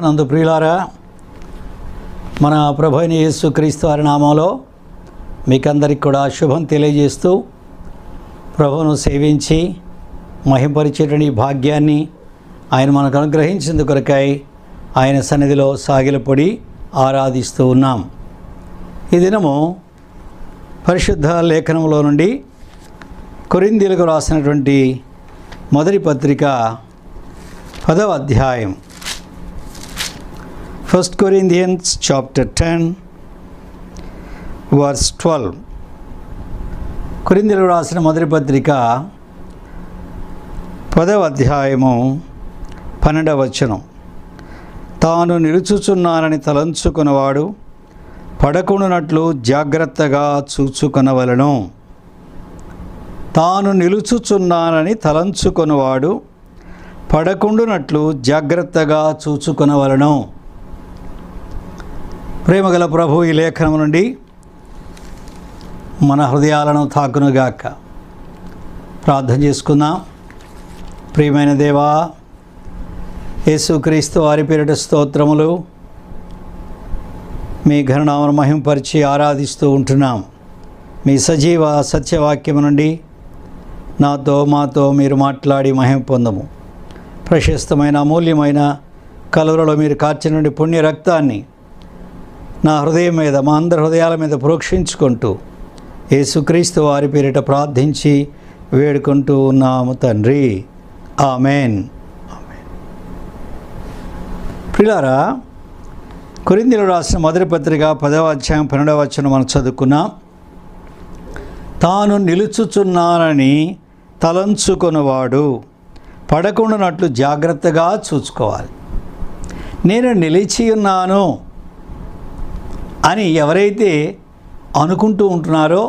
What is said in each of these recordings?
నందు ప్రియులారా, మన ప్రభు అయిన యేసుక్రీస్తు వారి నామంలో మీకందరికి కూడా శుభం తెలియజేస్తూ ప్రభువును సేవించి మహింపరిచేటువంటి భాగ్యాన్ని ఆయన మనకు అనుగ్రహించేందుకు కొరకై ఆయన సన్నిధిలో సాగిలపడి ఆరాధిస్తూ ఉన్నాం. ఈ దినము పరిశుద్ధ లేఖనంలో నుండి కొరింథీయులకు రాసినటువంటి మొదటి పత్రిక 10వ అధ్యాయం, 1 Corinthians chapter 10 verse 12. కొరింథీయులకు రాసిన మొదటి పత్రిక 10వ అధ్యాయము 12వ వచనం. తాను నిలుచుచున్నానని తలంచుకున్నవాడు పడకుండునట్లు జాగ్రత్తగా చూచుకొనవలెను. తాను నిలుచుచున్నానని తలంచుకున్నవాడు పడకుండునట్లు జాగ్రత్తగా చూచుకొనవలెను. ప్రేమగల ప్రభు, ఈ లేఖనం నుండి మన హృదయాలను తాకునుగాక. ప్రార్థన చేసుకుందాం. ప్రియమైన దేవా, యేసుక్రీస్తు వారి పేరిట స్తోత్రములు. మీ ఘననామను మహింపరిచి ఆరాధిస్తూ ఉంటున్నాం. మీ సజీవ సత్యవాక్యము నుండి మాతో మీరు మాట్లాడి మహిమ పొందము. ప్రశస్తమైన అమూల్యమైన కలువలలో మీరు కార్చిన పుణ్య రక్తాన్ని నా హృదయం మీద, మా అందరి హృదయాల మీద ప్రోక్షించుకుంటూ యేసుక్రీస్తు వారి పేరిట ప్రార్థించి వేడుకుంటూ ఉన్నాము తండ్రి. ఆమెన్. ప్రియులారా, కొరింథీయులకు రాసిన మొదటి పత్రిక 10వ అధ్యాయం 12వ వచనం మనం చదువుకున్నాం. తాను నిలుచుచున్నానని తలంచుకొనువాడు పడకుండానట్లు జాగ్రత్తగా చూసుకోవాలి. నేను నిలిచి ఉన్నాను అని ఎవరైతే అనుకుంటూ ఉంటున్నారో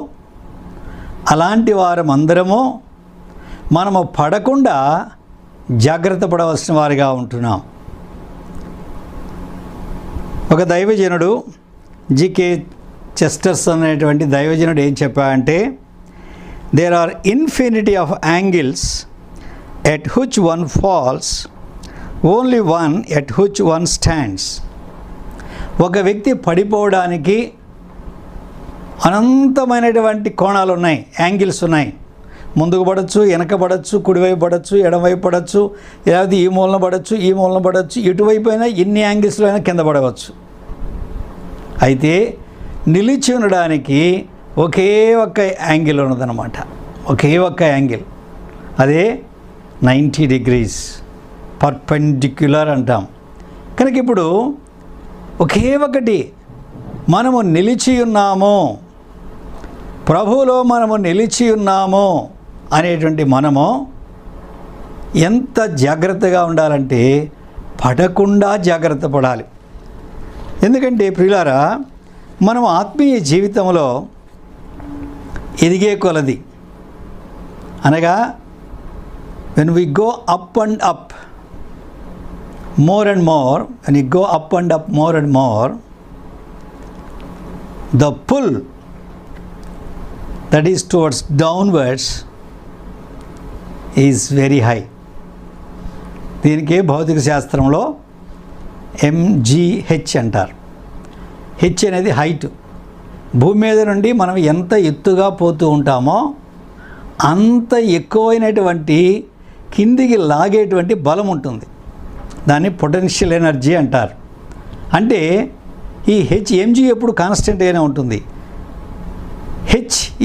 అలాంటి వారమందరము మనము పడకుండా జాగ్రత్త పడవలసిన వారిగా ఉంటున్నాం. ఒక దైవజనుడు జికే చెస్టర్స్ అనేటువంటి దైవజనుడు ఏం చెప్పాడంటే, there are infinity of angles at which one falls, only one at which one stands. ఒక వ్యక్తి పడిపోవడానికి అనంతమైనటువంటి కోణాలు ఉన్నాయి, యాంగిల్స్ ఉన్నాయి. ముందుకు పడవచ్చు, వెనక పడవచ్చు, కుడివైపు పడవచ్చు, ఎడమవైపు పడవచ్చు, లేకపోతే ఈ మూలన పడవచ్చు, ఈ మూలన పడవచ్చు, ఇటువైపు అయినా ఎన్ని యాంగిల్స్లో అయినా కింద పడవచ్చు. అయితే నిలిచి ఉండడానికి ఒకే ఒక్క యాంగిల్ ఉన్నదన్నమాట. ఒకే ఒక్క యాంగిల్, అదే 90 degrees పర్పెండిక్యులర్ అంటాం. కనుక ఇప్పుడు ఒకే ఒకటి మనము నిలిచి ఉన్నాము, ప్రభువులో మనము నిలిచి ఉన్నాము అనేటువంటి మనము ఎంత జాగ్రత్తగా ఉండాలంటే పడకుండా జాగ్రత్త పడాలి. ఎందుకంటే ప్రియులారా, మనం ఆత్మీయ జీవితంలో ఎదిగే కొలది, అనగా when we go up and up more and more, when you go up and up more and more, the pull that is towards downwards is very high. దీనికి భౌతిక శాస్త్రంలో MGH అంటారు. హెచ్ అనేది హైట్. భూమి మీద నుండి మనం ఎంత ఎత్తుగా పోతూ ఉంటామో అంత ఎక్కువైనటువంటి కిందికి లాగేటువంటి బలం ఉంటుంది. దాన్ని పొటెన్షియల్ ఎనర్జీ అంటారు. అంటే ఈ MG ఎప్పుడు కాన్స్టెంట్గానే ఉంటుంది.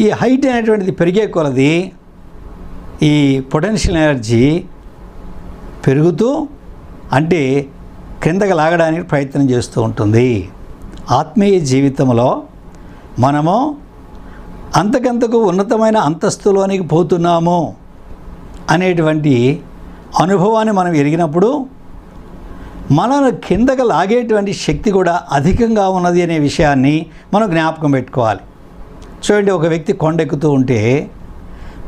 ఈ హైట్ అనేటువంటిది పెరిగే కొలది ఈ పొటెన్షియల్ ఎనర్జీ పెరుగుతూ, అంటే క్రిందకి లాగడానికి ప్రయత్నం చేస్తూ ఉంటుంది. ఆత్మీయ జీవితంలో మనము అంతకంతకు ఉన్నతమైన అంతస్తులోనికి పోతున్నాము అనేటువంటి అనుభవాన్ని మనం ఎరిగినప్పుడు మనను కిందకి లాగేటువంటి శక్తి కూడా అధికంగా ఉన్నది అనే విషయాన్ని మనం జ్ఞాపకం పెట్టుకోవాలి. చూడండి, ఒక వ్యక్తి కొండ ఎక్కుతూ ఉంటే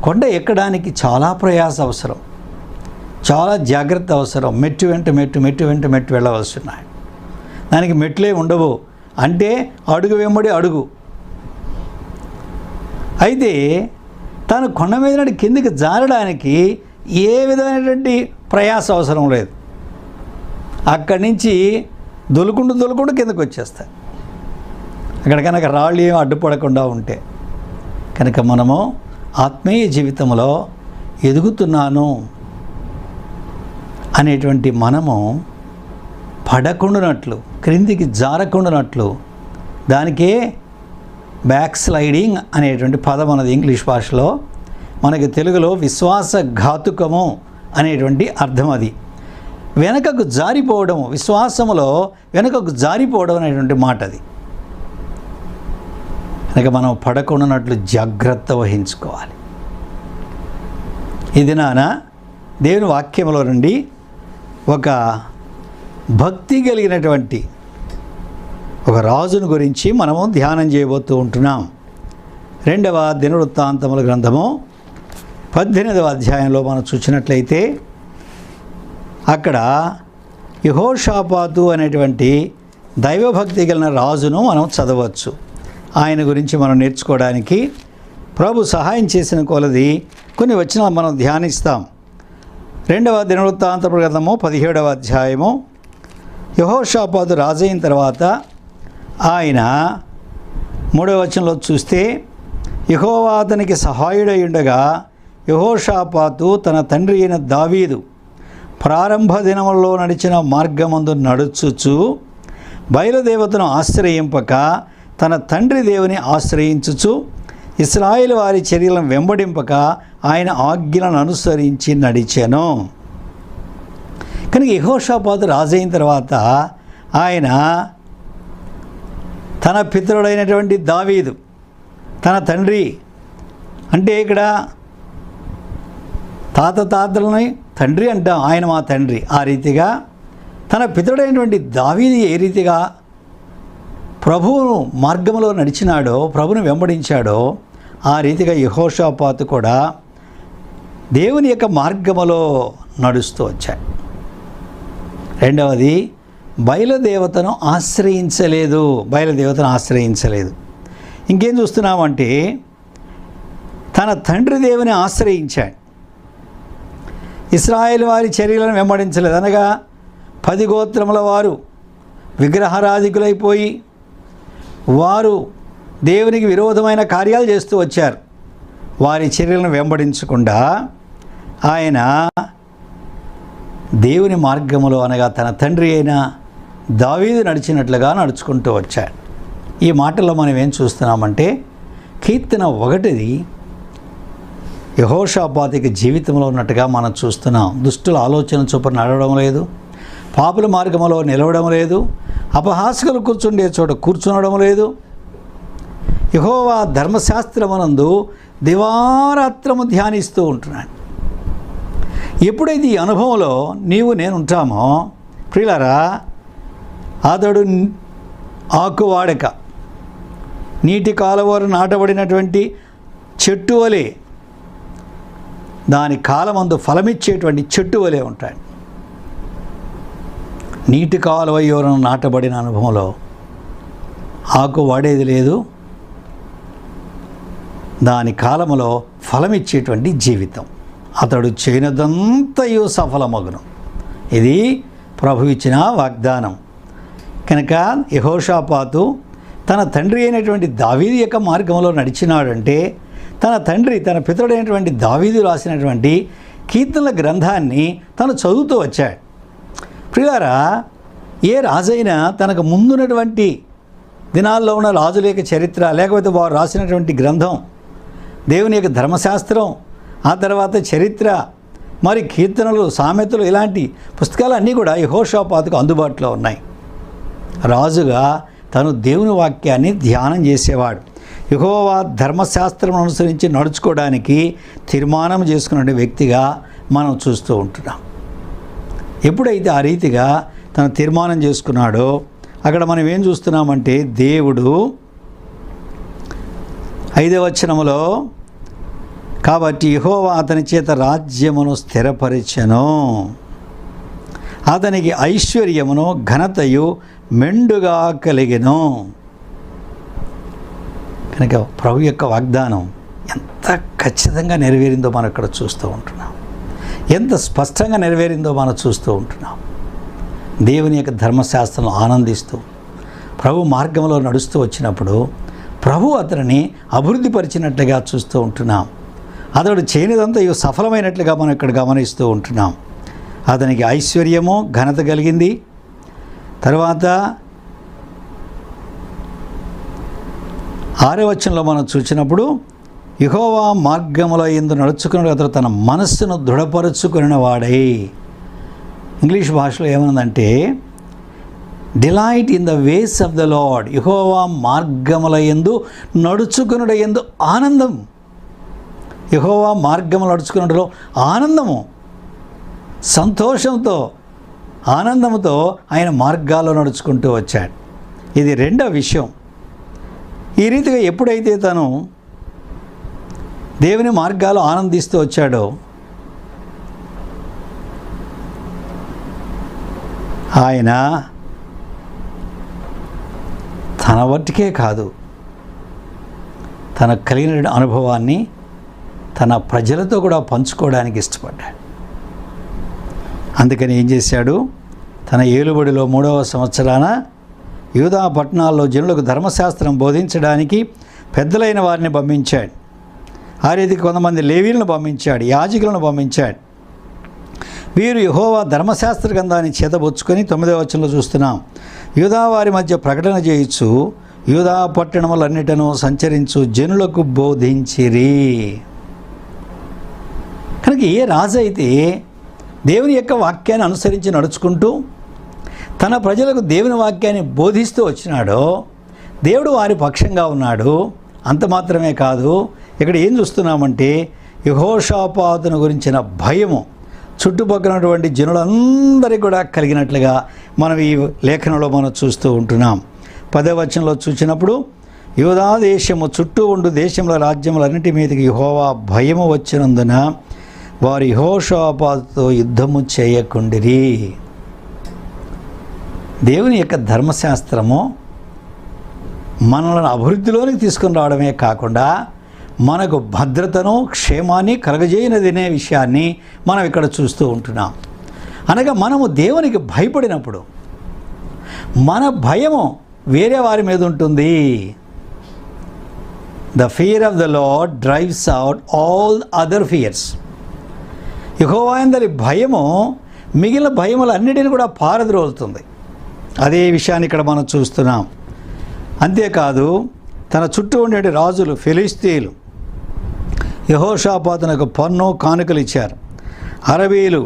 కొండ ఎక్కడానికి చాలా ప్రయాస అవసరం, చాలా జాగ్రత్త అవసరం. మెట్టు వెంట మెట్టు వెళ్ళవలసి ఉన్నాయి. దానికి మెట్లే ఉండవు, అంటే అడుగు వెంబడి అడుగు. అయితే తాను కొండ మీద నుండి కిందికి జారడానికి ఏ విధమైనటువంటి ప్రయాస అవసరం లేదు. అక్కడి నుంచి దొలుకుంటూ కిందకు వచ్చేస్తాయి. అక్కడ కనుక రాళ్ళు ఏమి అడ్డుపడకుండా ఉంటే. కనుక మనము ఆత్మీయ జీవితంలో ఎదుగుతున్నాను అనేటువంటి మనము పడకుండానట్లు, క్రిందికి జారకుండానట్లు, దానికే బ్యాక్ స్లైడింగ్ అనేటువంటి పదం అన్నది ఇంగ్లీష్ భాషలో. మనకి తెలుగులో విశ్వాసఘాతుకము అనేటువంటి అర్థం. అది వెనకకు జారిపోవడం, విశ్వాసములో వెనకకు జారిపోవడం అనేటువంటి మాట అది. కనుక మనం పడకుండానట్లు జాగ్రత్త వహించుకోవాలి. ఇది దేవుని వాక్యంలో నుండి ఒక భక్తి కలిగినటువంటి ఒక రాజును గురించి మనము ధ్యానం చేయబోతూ ఉంటున్నాం. 2వ దినవృత్తాంతముల గ్రంథము 18వ అధ్యాయంలో మనం చూసినట్లయితే అక్కడ యెహోషాపాతు అనేటువంటి దైవభక్తి కలిగిన రాజును మనం చదవచ్చు. ఆయన గురించి మనం నేర్చుకోవడానికి ప్రభు సహాయం చేసిన కొలది కొన్ని వచనాలు మనం ధ్యానిస్తాం. 2వ దినవృత్తాంతముల గ్రంథము 17వ అధ్యాయము. యెహోషాపాతు రాజైన తర్వాత ఆయన 3వ వచనంలో చూస్తే, యెహోవా అతనికి సహాయుడై ఉండగా యెహోషాపాతు తన తండ్రి అయిన దావీదు ప్రారంభ దినములలో నడిచిన మార్గమందు నడుచుచు బయలుదేవతను ఆశ్రయింపక తన తండ్రి దేవుని ఆశ్రయించుచు ఇశ్రాయేలు వారి చర్యలను వెంబడింపక ఆయన ఆజ్ఞలను అనుసరించి నడిచెను. కనుక యెహోషాపాతు రాజైన తర్వాత ఆయన తన పితరుడైనటువంటి దావీదు, తన తండ్రి అంటే ఇక్కడ తాతలని తండ్రి అంటాం, ఆయన మా తండ్రి. ఆ రీతిగా తన పితరుడైనటువంటి దావీదు ఏ రీతిగా ప్రభువును మార్గంలో నడిచినాడో, ప్రభువును వెంబడించాడో, ఆ రీతిగా యెహోషాపాతు కూడా దేవుని యొక్క మార్గములో నడుస్తూ వచ్చాడు. 2వది బయలుదేవతను ఆశ్రయించలేదు. ఇంకేం చూస్తున్నామంటే తన తండ్రి దేవుని ఆశ్రయించాడు. ఇశ్రాయేలు వారి చర్యలను వెంబడించలేదు. అనగా 10 గోత్రముల వారు విగ్రహారాధికులైపోయి వారు దేవునికి విరోధమైన కార్యాలు చేస్తూ వచ్చారు. వారి చర్యలను వెంబడించకుండా ఆయన దేవుని మార్గములో, అనగా తన తండ్రి అయిన దావీదు నడిచినట్లుగా నడుచుకుంటూ వచ్చాడు. ఈ మాటల్లో మనం ఏం చూస్తున్నామంటే కీర్తన 1 యెహోషాపాతుకి జీవితంలో ఉన్నట్టుగా మనం చూస్తున్నాం. దుష్టుల ఆలోచన చొప్పున నడవడం లేదు, పాపుల మార్గంలో నిలవడం లేదు, అపహాసకులు కూర్చుండే చోట కూర్చునడం లేదు. యెహోవా ధర్మశాస్త్రమునందు దివారాత్రము ధ్యానిస్తూ ఉంటున్నాడు. ఎప్పుడైతే ఈ అనుభవంలో నీవు నేను ఉంటామో ప్రియులారా, అతడు ఆకు వాడక నీటి కాలువలో నాటబడినటువంటి చెట్టు వలె, దాని కాలమందు ఫలమిచ్చేటువంటి చెట్టు వలె ఉంటాడు. నీటి కాలువ యోరను నాటబడిన అనుభవంలో ఆకు వాడేది లేదు, దాని కాలములో ఫలమిచ్చేటువంటి జీవితం. అతడు చేయనదంతయు సఫలమగును. ఇది ప్రభు ఇచ్చిన వాగ్దానం. కనుక యెహోషాపాతు తన తండ్రి అయినటువంటి దావీదు యొక్క మార్గంలో నడిచినాడంటే తన తండ్రి, తన పితరుడైనటువంటి దావీదు రాసినటువంటి కీర్తనల గ్రంథాన్ని తను చదువుతూ వచ్చాడు. ప్రియులారా, ఏ రాజైనా తనకు ముందున్నటువంటి దినాల్లో ఉన్న రాజుల యొక్క చరిత్ర, లేకపోతే వారు రాసినటువంటి గ్రంథం, దేవుని యొక్క ధర్మశాస్త్రం, ఆ తర్వాత చరిత్ర, మరి కీర్తనలు, సామెతలు, ఇలాంటి పుస్తకాలు అన్నీ కూడా యెహోషాపాతుకు అందుబాటులో ఉన్నాయి. రాజుగా తను దేవుని వాక్యాన్ని ధ్యానం చేసేవాడు. యెహోవా ధర్మశాస్త్రం అనుసరించి నడుచుకోవడానికి తీర్మానం చేసుకునే వ్యక్తిగా మనం చూస్తూ ఉంటున్నాం. ఎప్పుడైతే ఆ రీతిగా తను తీర్మానం చేసుకున్నాడో అక్కడ మనం ఏం చూస్తున్నామంటే దేవుడు 5వ వచనములో, కాబట్టి యెహోవా అతని చేత రాజ్యమును స్థిరపరిచెను, అతనికి ఐశ్వర్యమును ఘనతయు మెండుగా కలిగెను. కనుక ప్రభు యొక్క వాగ్దానం ఎంత ఖచ్చితంగా నెరవేరిందో మనం ఇక్కడ చూస్తూ ఉంటున్నాం. ఎంత స్పష్టంగా నెరవేరిందో మనం చూస్తూ ఉంటున్నాం. దేవుని యొక్క ధర్మశాస్త్రం ఆనందిస్తూ ప్రభు మార్గంలో నడుస్తూ వచ్చినప్పుడు ప్రభు అతనిని అభివృద్ధిపరిచినట్లుగా చూస్తూ ఉంటున్నాం. అతడు చేయనిదంతా సఫలమైనట్లుగా మనం ఇక్కడ గమనిస్తూ ఉంటున్నాం. అతనికి ఐశ్వర్యము ఘనత కలిగింది. తర్వాత 6వ వచనంలో మనం చూసినప్పుడు యెహోవా మార్గముల యందు నడుచుకుని అతడు తన మనస్సును దృఢపరుచుకుని వాడై, ఇంగ్లీష్ భాషలో ఏమన్నదంటే delight in the ways of the lord. యెహోవా మార్గముల యందు నడుచుకునుట యందు ఆనందం. యెహోవా మార్గములు నడుచుకున్నట్లో ఆనందము, సంతోషంతో ఆనందంతో ఆయన మార్గాల్లో నడుచుకుంటూ వచ్చాడు. ఇది రెండవ విషయం. ఈ రీతిగా ఎప్పుడైతే తను దేవుని మార్గాలు ఆనందిస్తూ వచ్చాడో ఆయన తన వట్టుకే కాదు, తన కలిగిన అనుభవాన్ని తన ప్రజలతో కూడా పంచుకోవడానికి ఇష్టపడ్డాడు. అందుకని ఏం చేశాడు, తన ఏలుబడిలో 3వ సంవత్సరాన యూదా పట్టణాల్లో జనులకు ధర్మశాస్త్రం బోధించడానికి పెద్దలైన వారిని పంపించాడు. ఆ రీతికి కొంతమంది లేవీలను పంపించాడు, యాజకులను పంపించాడు. వీరు యెహోవా ధర్మశాస్త్ర గ్రంథాన్ని చేతబుచ్చుకొని 9వ వచనంలో చూస్తున్నాం. యూదా వారి మధ్య ప్రకటన చేయొచ్చు, యూదా పట్టణములన్నిటను సంచరించు జనులకు బోధించిరి. కనుక ఏ రాజు అయితే దేవుని యొక్క వాక్యాన్ని అనుసరించి నడుచుకుంటూ తన ప్రజలకు దేవుని వాక్యాన్ని బోధిస్తూ వచ్చినాడో దేవుడు వారి పక్షంగా ఉన్నాడు. అంత మాత్రమే కాదు, ఇక్కడ ఏం చూస్తున్నామంటే యెహోషాపాతును గురించిన భయము చుట్టుపక్కలటువంటి జనులందరికీ కూడా కలిగినట్లుగా మనం ఈ లేఖనంలో మనం చూస్తూ ఉంటున్నాం. 10వ వచనంలో చూసినప్పుడు యూదా దేశము చుట్టూ ఉండు దేశంలో రాజ్యములన్నిటి మీదకి యెహోవా భయము వచ్చినందున వారు యెహోషాపాతుతో యుద్ధము చేయకుండిరి. దేవుని యొక్క ధర్మశాస్త్రము మనల్ని అభివృద్ధిలోనికి తీసుకుని రావడమే కాకుండా మనకు భద్రతను క్షేమాన్ని కలగజేయనదనే విషయాన్ని మనం ఇక్కడ చూస్తూ ఉంటున్నాం. అనగా మనము దేవునికి భయపడినప్పుడు మన భయము వేరే వారి మీద ఉంటుంది. The fear of the lord drives out all other fears. యెహోవా యందలి భయము మిగిలిన భయములన్నిటిని కూడా పారద్రోలుతుంది. అదే విషయాన్ని ఇక్కడ మనం చూస్తున్నాం. అంతేకాదు, తన చుట్టూ ఉండే రాజులు ఫిలిష్తీయులు యెహోషాపాతునకు పన్ను కానుకలు ఇచ్చారు. అరబీలు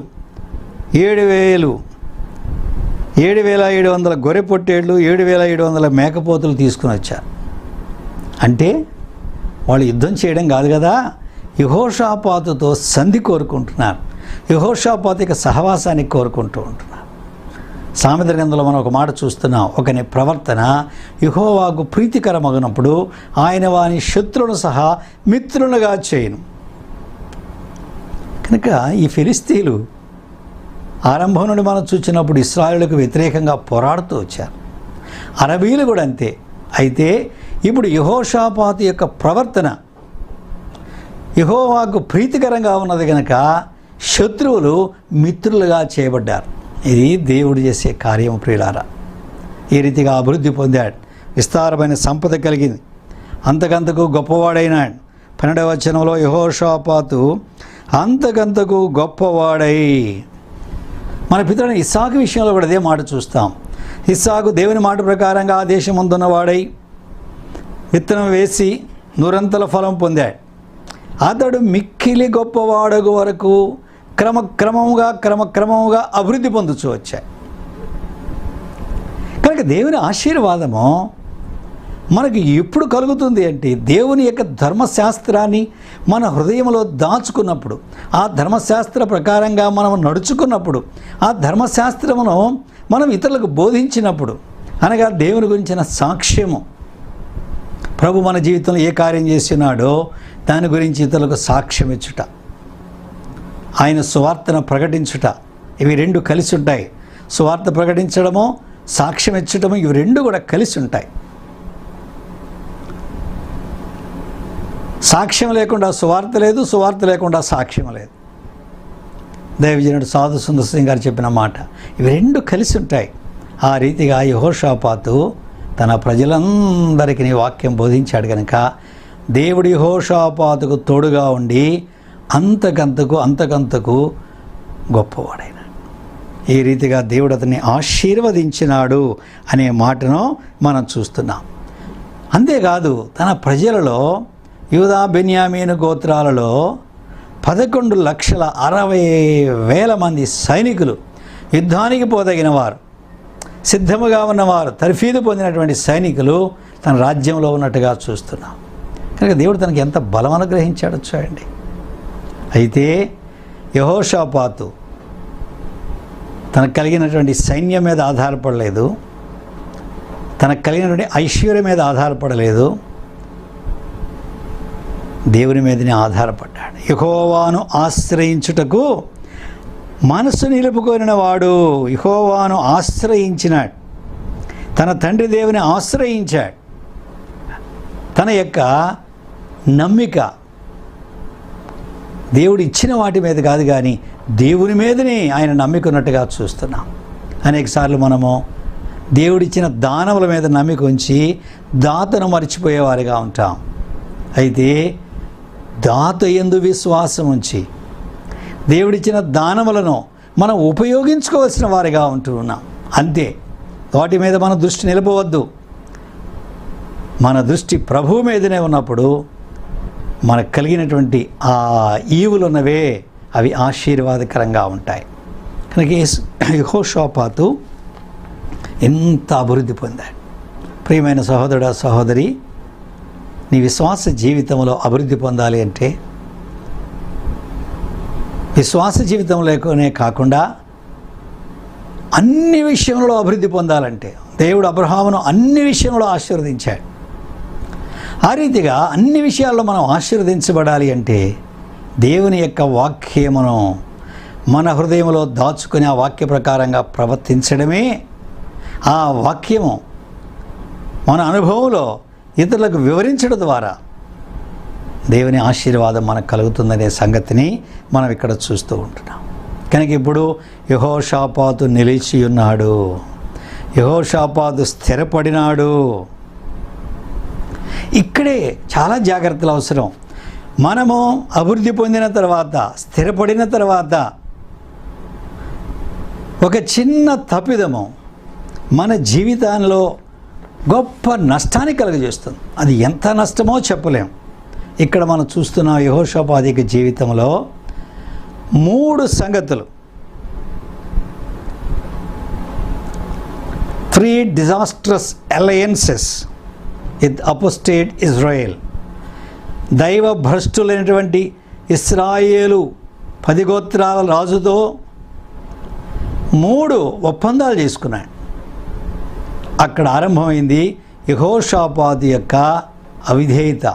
7,700 గొర్రె పొట్టేళ్ళు, 7,700 మేకపోతులు తీసుకుని వచ్చారు. అంటే వాళ్ళు యుద్ధం చేయడం కాదు కదా, యెహోషాపాతుతో సంధి కోరుకుంటున్నారు. యెహోషాపాతు యొక్క సహవాసాన్ని కోరుకుంటూ ఉంటున్నారు. సామెతల గ్రంథంలో మనం ఒక మాట చూస్తున్నాం, ఒకని ప్రవర్తన యెహోవాకు ప్రీతికరమగినప్పుడు ఆయన వాని శత్రువును సహా మిత్రులుగా చేయను. కనుక ఈ ఫిలిస్తీయులు ఆరంభం నుండి మనం చూసినప్పుడు ఇశ్రాయేలుకు వ్యతిరేకంగా పోరాడుతూ వచ్చారు. అరబీలు కూడా అంతే. అయితే ఇప్పుడు యెహోషాపాతు యొక్క ప్రవర్తన యెహోవాకు ప్రీతికరంగా ఉన్నది కనుక శత్రువులు మిత్రులుగా చేయబడ్డారు. ఇది దేవుడు చేసే కార్యము ప్రియులారా. ఈ రీతిగా అభివృద్ధి పొందాడు, విస్తారమైన సంపద కలిగింది, అంతకంతకు గొప్పవాడైనాడు. 12వ వచనంలో యెహోషాపాతు అంతకంతకు గొప్పవాడై. మన పితరుని ఇస్సాకు విషయంలో కూడా అదే మాట చూస్తాం. ఇస్సాకు దేవుని మాట ప్రకారంగా ఆ దేశం ముందున్నవాడై విత్తనం వేసి 100 ఫలం పొందాడు. అతడు మిక్కిలి గొప్పవాడగు వరకు క్రమక్రమముగా అభివృద్ధి పొందుతూ వచ్చాయి. కనుక దేవుని ఆశీర్వాదము మనకు ఎప్పుడు కలుగుతుంది అంటే దేవుని యొక్క ధర్మశాస్త్రాన్ని మన హృదయంలో దాచుకున్నప్పుడు, ఆ ధర్మశాస్త్ర ప్రకారంగా మనం నడుచుకున్నప్పుడు, ఆ ధర్మశాస్త్రమును మనం ఇతరులకు బోధించినప్పుడు, అనగా దేవుని గురించిన సాక్ష్యము, ప్రభు మన జీవితంలో ఏ కార్యం చేస్తున్నాడో దాని గురించి ఇతరులకు సాక్ష్యం ఇచ్చుట, ఆయన సువార్తను ప్రకటించుట, ఇవి రెండు కలిసి ఉంటాయి. సువార్త ప్రకటించడము, సాక్ష్యం ఇచ్చడము, ఇవి రెండు కూడా కలిసి ఉంటాయి. సాక్ష్యం లేకుండా సువార్త లేదు, సువార్త లేకుండా సాక్ష్యం లేదు. దైవజనుడు సాధు సుందర్ సింగ్ గారు చెప్పిన మాట. ఇవి రెండు కలిసి ఉంటాయి. ఆ రీతిగా యెహోషాపాతు తన ప్రజలందరికీ వాక్యం బోధించాడు కనుక దేవుడు యెహోషాపాతుకు తోడుగా ఉండి అంతకంతకు గొప్పవాడైన ఈ రీతిగా దేవుడు అతన్ని ఆశీర్వదించినాడు అనే మాటను మనం చూస్తున్నాం. అంతేకాదు తన ప్రజలలో యూదా బెన్యామీను గోత్రాలలో 11,60,000 మంది సైనికులు, యుద్ధానికి పోదగిన వారు, సిద్ధముగా ఉన్నవారు, తర్ఫీదు పొందినటువంటి సైనికులు తన రాజ్యంలో ఉన్నట్టుగా చూస్తున్నాం. కనుక దేవుడు తనకి ఎంత బలం అనుగ్రహించాడో చూడండి. అయితే యెహోషాపాతు తనకు కలిగినటువంటి సైన్యం మీద ఆధారపడలేదు, తనకు కలిగినటువంటి ఐశ్వర్యం మీద ఆధారపడలేదు, దేవుని మీదనే ఆధారపడ్డాడు. యెహోవాను ఆశ్రయించుటకు మనసు నిలుపుకొనిన వాడు యెహోవాను ఆశ్రయించినాడు. తన తండ్రి దేవుని ఆశ్రయించాడు. తన యొక్క నమ్మిక దేవుడు ఇచ్చిన వాటి మీద కాదు కానీ దేవుని మీదనే ఆయన నమ్మికున్నట్టుగా చూస్తున్నాం. అనేకసార్లు మనము దేవుడిచ్చిన దానముల మీద నమ్మిక ఉంచి దాతను మర్చిపోయేవారిగా ఉంటాం. అయితే దాత యందు విశ్వాసం ఉంచి దేవుడిచ్చిన దానములను మనం ఉపయోగించుకోవాల్సిన వారిగా ఉంటున్నాం. అంతే, వాటి మీద మన దృష్టి నిలపవద్దు. మన దృష్టి ప్రభువు మీదనే ఉన్నప్పుడు మనకు కలిగినటువంటి ఆ ఈవులున్నవే అవి ఆశీర్వాదకరంగా ఉంటాయి. కనుక యెహోషాపాతు ఎంత అభివృద్ధి పొందాడు. ప్రియమైన సహోదరుడా సహోదరి, నీ విశ్వాస జీవితంలో అభివృద్ధి పొందాలి అంటే విశ్వాస జీవితంలోనే కాకుండా అన్ని విషయంలో అభివృద్ధి పొందాలంటే దేవుడు అబ్రహామును అన్ని విషయంలో ఆశీర్వదించాడు. ఆ రీతిగా అన్ని విషయాల్లో మనం ఆశీర్వదించబడాలి అంటే దేవుని యొక్క వాక్యమును మన హృదయంలో దాచుకొని ఆ వాక్య ప్రకారంగా ప్రవర్తించడమే, ఆ వాక్యము మన అనుభవంలో ఇతరులకు వివరించడం ద్వారా దేవుని ఆశీర్వాదం మనకు కలుగుతుందనే సంగతిని మనం ఇక్కడ చూస్తూ ఉంటున్నాం. కనుక ఇప్పుడు యెహోషాపాతు నిలిచి ఉన్నాడు, యెహోషాపాతు స్థిరపడినాడు. ఇక్కడే చాలా జాగ్రత్తలు అవసరం. మనము అభివృద్ధి పొందిన తర్వాత, స్థిరపడిన తర్వాత ఒక చిన్న తప్పిదము మన జీవితంలో గొప్ప నష్టాన్ని కలుగజేస్తుంది. అది ఎంత నష్టమో చెప్పలేం. ఇక్కడ మనం చూస్తున్న యెహోషాపాతు జీవితంలో 3 సంగతులు, 3 disastrous alliances with apostate Israel. దైవ భ్రష్టులైనటువంటి ఇశ్రాయేలు 10 గోత్రాల రాజుతో 3 ఒప్పందాలు చేసుకున్నాడు. అక్కడ ఆరంభమైంది యెహోషాపాతు యొక్క అవిధేయత,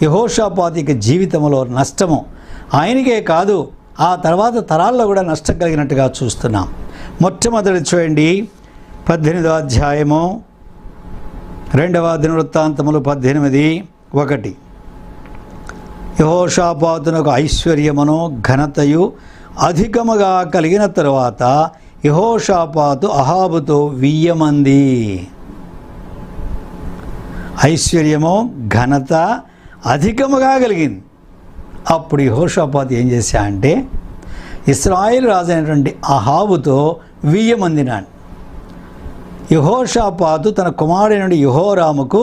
యెహోషాపాతు యొక్క జీవితంలో నష్టము. ఆయనకే కాదు, ఆ తర్వాత తరాల్లో కూడా నష్టం కలిగినట్టుగా చూస్తున్నాం. మొట్టమొదటి చూడండి, 18వ అధ్యాయము 2వ దినవృత్తాంతములు 18:1. యెహోషాపాతునకు ఐశ్వర్యమును ఘనతయు అధికముగా కలిగిన తరువాత యెహోషాపాతు అహాబుతో 1000 మంది. ఐశ్వర్యము ఘనత అధికముగా కలిగింది. అప్పుడు యెహోషాపాతు ఏం చేశా అంటే ఇశ్రాయేలు రాజు అయినటువంటి అహాబుతో 1000 మంది నాడు. యెహోషాపాతు తన కుమారుడైన యెహోరాముకు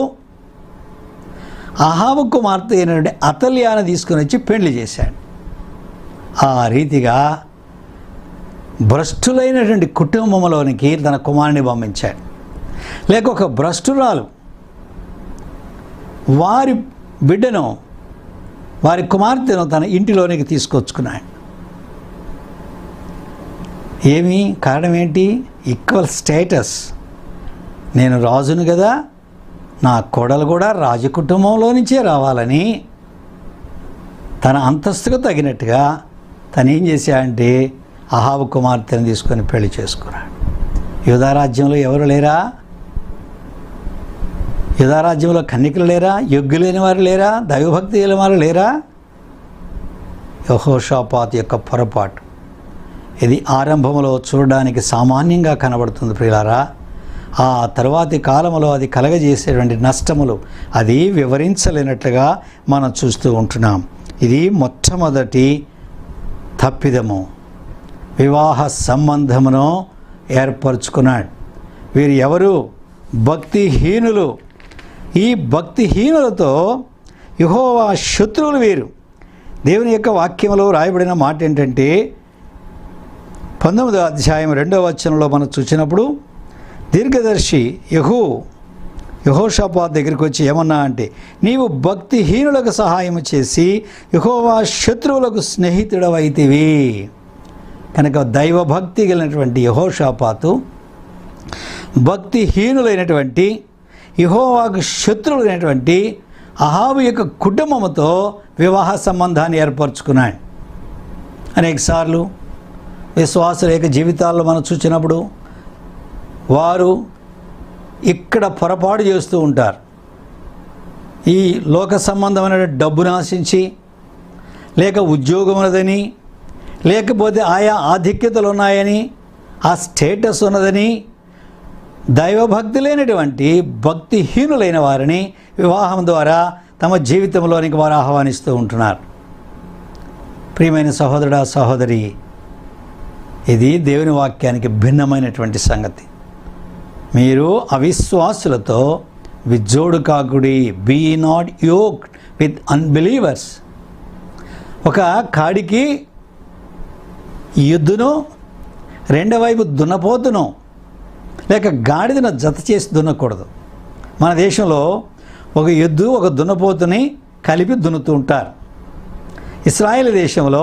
అహాబు కుమార్తె అయినటువంటి అతల్యాను తీసుకుని వచ్చి పెళ్లి చేశాడు. ఆ రీతిగా భ్రష్టులైనటువంటి కుటుంబంలోనికి తన కుమారుని పంపించాడు. లేక ఒక భ్రష్టురాలు వారి బిడ్డను, వారి కుమార్తెను తన ఇంటిలోనికి తీసుకొచ్చుకున్నాడు. ఏమి కారణం ఏంటి? Equal status. నేను రాజును కదా, నా కోడలు కూడా రాజు కుటుంబంలో నుంచే రావాలని తన అంతస్తుకు తగినట్టుగా తను ఏం చేశాడంటే అహాబు కుమార్తెను తీసుకొని పెళ్లి చేసుకున్నాడు. యూదారాజ్యంలో ఎవరు లేరా? యూదారాజ్యంలో కన్యకలు లేరా? యోగ్యులైన వారు లేరా? దైవభక్తి లేని వారు లేరా? యెహోషాపాతు యొక్క పొరపాటు. ఇది ఆరంభంలో చూడడానికి సామాన్యంగా కనబడుతుంది ప్రియులారా. ఆ తర్వాతి కాలంలో అది కలగజేసేటువంటి నష్టములు అది వివరించలేనట్లుగా మనం చూస్తూ ఉంటున్నాం. ఇది మొట్టమొదటి తప్పిదము. వివాహ సంబంధమును ఏర్పరచుకున్నాడు. వీరు ఎవరు? భక్తిహీనులు. ఈ భక్తిహీనులతో యెహోవా శత్రువులు వీరు. దేవుని యొక్క వాక్యంలో రాయబడిన మాట ఏంటంటే 19వ అధ్యాయం 2వ వచనంలో మనం చూసినప్పుడు దీర్ఘదర్శి యెహోషాపాతు దగ్గరికి వచ్చి ఏమన్నా అంటే, నీవు భక్తిహీనులకు సహాయం చేసి యెహోవా శత్రువులకు స్నేహితుడవైతివి. కనుక దైవభక్తి కలిగినటువంటి యెహోషాపాతు భక్తిహీనులైనటువంటి యెహోవాకు శత్రువులైనటువంటి అహాబు యొక్క కుటుంబంతో వివాహ సంబంధాన్ని ఏర్పరచుకున్నాడు. అనేకసార్లు విశ్వాసుల యొక్క జీవితాల్లో మనం చూసినప్పుడు వారు ఇక్కడ పొరపాటు చేస్తూ ఉంటారు. ఈ లోక సంబంధమైన డబ్బును ఆశించి, లేక ఉద్యోగం ఉన్నదని, లేకపోతే ఆయా ఆధిక్యతలు ఉన్నాయని, ఆ స్టేటస్ ఉన్నదని దైవభక్తి లేనటువంటి భక్తిహీనులైన వారిని వివాహం ద్వారా తమ జీవితంలోనికి వారు ఆహ్వానిస్తూ ఉంటున్నారు. ప్రియమైన సహోదరుడా సహోదరి, ఇది దేవుని వాక్యానికి భిన్నమైనటువంటి సంగతి. మీరు అవిశ్వాసులతో విజ్జోడు కాకుడి. Be not yoked with unbelievers. ఒక కాడికి ఎద్దును, రెండో వైపు దున్నపోతును లేక గాడిదను జత చేసి దున్నకూడదు. మన దేశంలో ఒక ఎద్దు ఒక దున్నపోతుని కలిపి దున్నుతూ ఉంటారు. ఇశ్రాయేలు దేశంలో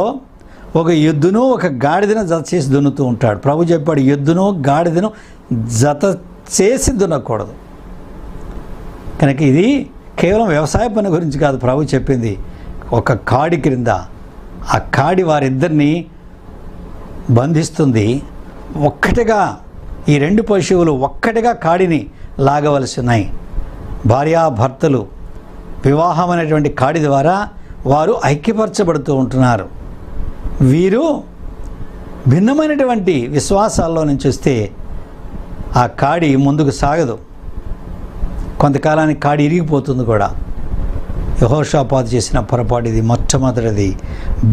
ఒక ఎద్దును ఒక గాడిదను జత చేసి దున్నుతూ ఉంటాడు. ప్రభు చెప్పాడు, ఎద్దును గాడిదను జత చేసి దున్నకూడదు. కనుక ఇది కేవలం వ్యవసాయ పని గురించి కాదు ప్రభు చెప్పింది. ఒక కాడి క్రింద ఆ కాడి వారిద్దరిని బంధిస్తుంది. ఒక్కటిగా ఈ రెండు పశువులు ఒక్కటిగా కాడిని లాగవలసి ఉన్నాయి. భార్యాభర్తలు వివాహం అనేటువంటి కాడి ద్వారా వారు ఐక్యపరచబడుతూ ఉంటున్నారు. వీరు భిన్నమైనటువంటి విశ్వాసాల్లో నుంచి వస్తే ఆ కాడి ముందుకు సాగదు. కొంతకాలానికి కాడి ఇరిగిపోతుంది కూడా. యెహోషాపాతు చేసిన పొరపాటు ఇది మొట్టమొదటిది.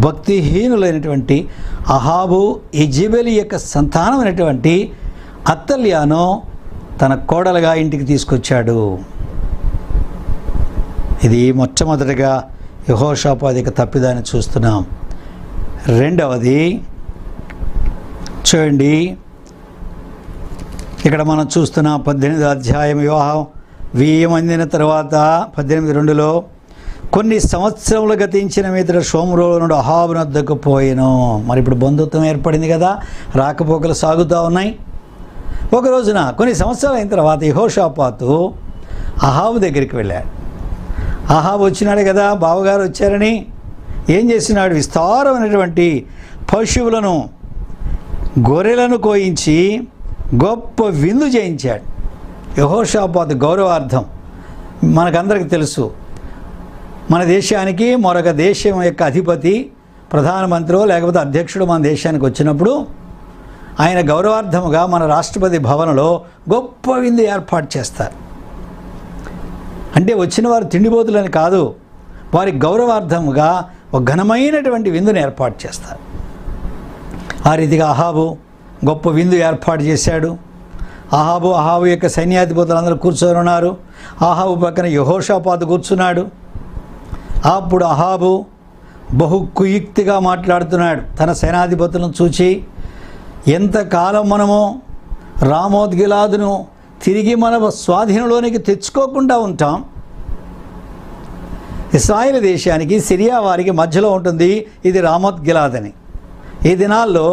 భక్తిహీనులైనటువంటి అహాబు యెజెబెలు యొక్క సంతానమైనటువంటి అత్తల్యాను తన కోడలుగా ఇంటికి తీసుకొచ్చాడు. ఇది మొట్టమొదటిగా యెహోషాపాతు యొక్క తప్పిదాన్ని చూస్తున్నాం. రెండవది చూడండి, ఇక్కడ మనం చూస్తున్నాం 18వ అధ్యాయం వివాహం వీయమందిన తర్వాత 18:2లో కొన్ని సంవత్సరములు గతించిన మీదట షోమ్రోను నుండి అహాబు వద్దకు పోయెను. మరి ఇప్పుడు బంధుత్వం ఏర్పడింది కదా, రాకపోకలు సాగుతూ ఉన్నాయి. ఒక రోజున కొన్ని సంవత్సరాలు అయిన తర్వాత యెహోషాపాతు అహాబు దగ్గరికి వెళ్ళాడు. అహాబు వచ్చినాడు కదా, బావగారు వచ్చారని ఏం చేసినాడు? విస్తారమైనటువంటి పశువులను, గొర్రెలను కోయించి గొప్ప విందు చేయించాడు. యెహోషాపాతు గౌరవార్థం. మనకందరికీ తెలుసు, మన దేశానికి మరొక దేశం యొక్క అధిపతి, ప్రధానమంత్రి లేకపోతే అధ్యక్షుడు మన దేశానికి వచ్చినప్పుడు ఆయన గౌరవార్థముగా మన రాష్ట్రపతి భవనంలో గొప్ప విందు ఏర్పాటు చేస్తారు. అంటే వచ్చిన వారు తిండిపోతులని కాదు, వారి గౌరవార్థముగా ఒక ఘనమైనటువంటి విందును ఏర్పాటు చేస్తారు. ఆ రీతిగా అహాబు గొప్ప విందు ఏర్పాటు చేశాడు. అహాబు యొక్క సైన్యాధిపతులు అందరూ కూర్చొని ఉన్నారు. అహాబు పక్కన యెహోషాపాతు కూర్చున్నాడు. అప్పుడు అహాబు బహు కుయుక్తిగా మాట్లాడుతున్నాడు. తన సేనాధిపతులను చూచి, ఎంతకాలం మనము రామోత్ గిలాదును తిరిగి మన స్వాధీనంలోనికి తెచ్చుకోకుండా ఉంటాం? ఇశ్రాయేలు దేశానికి సిరియా వారికి మధ్యలో ఉంటుంది ఇది రామోత్ గిలాద్ అని. ఈ దినాల్లో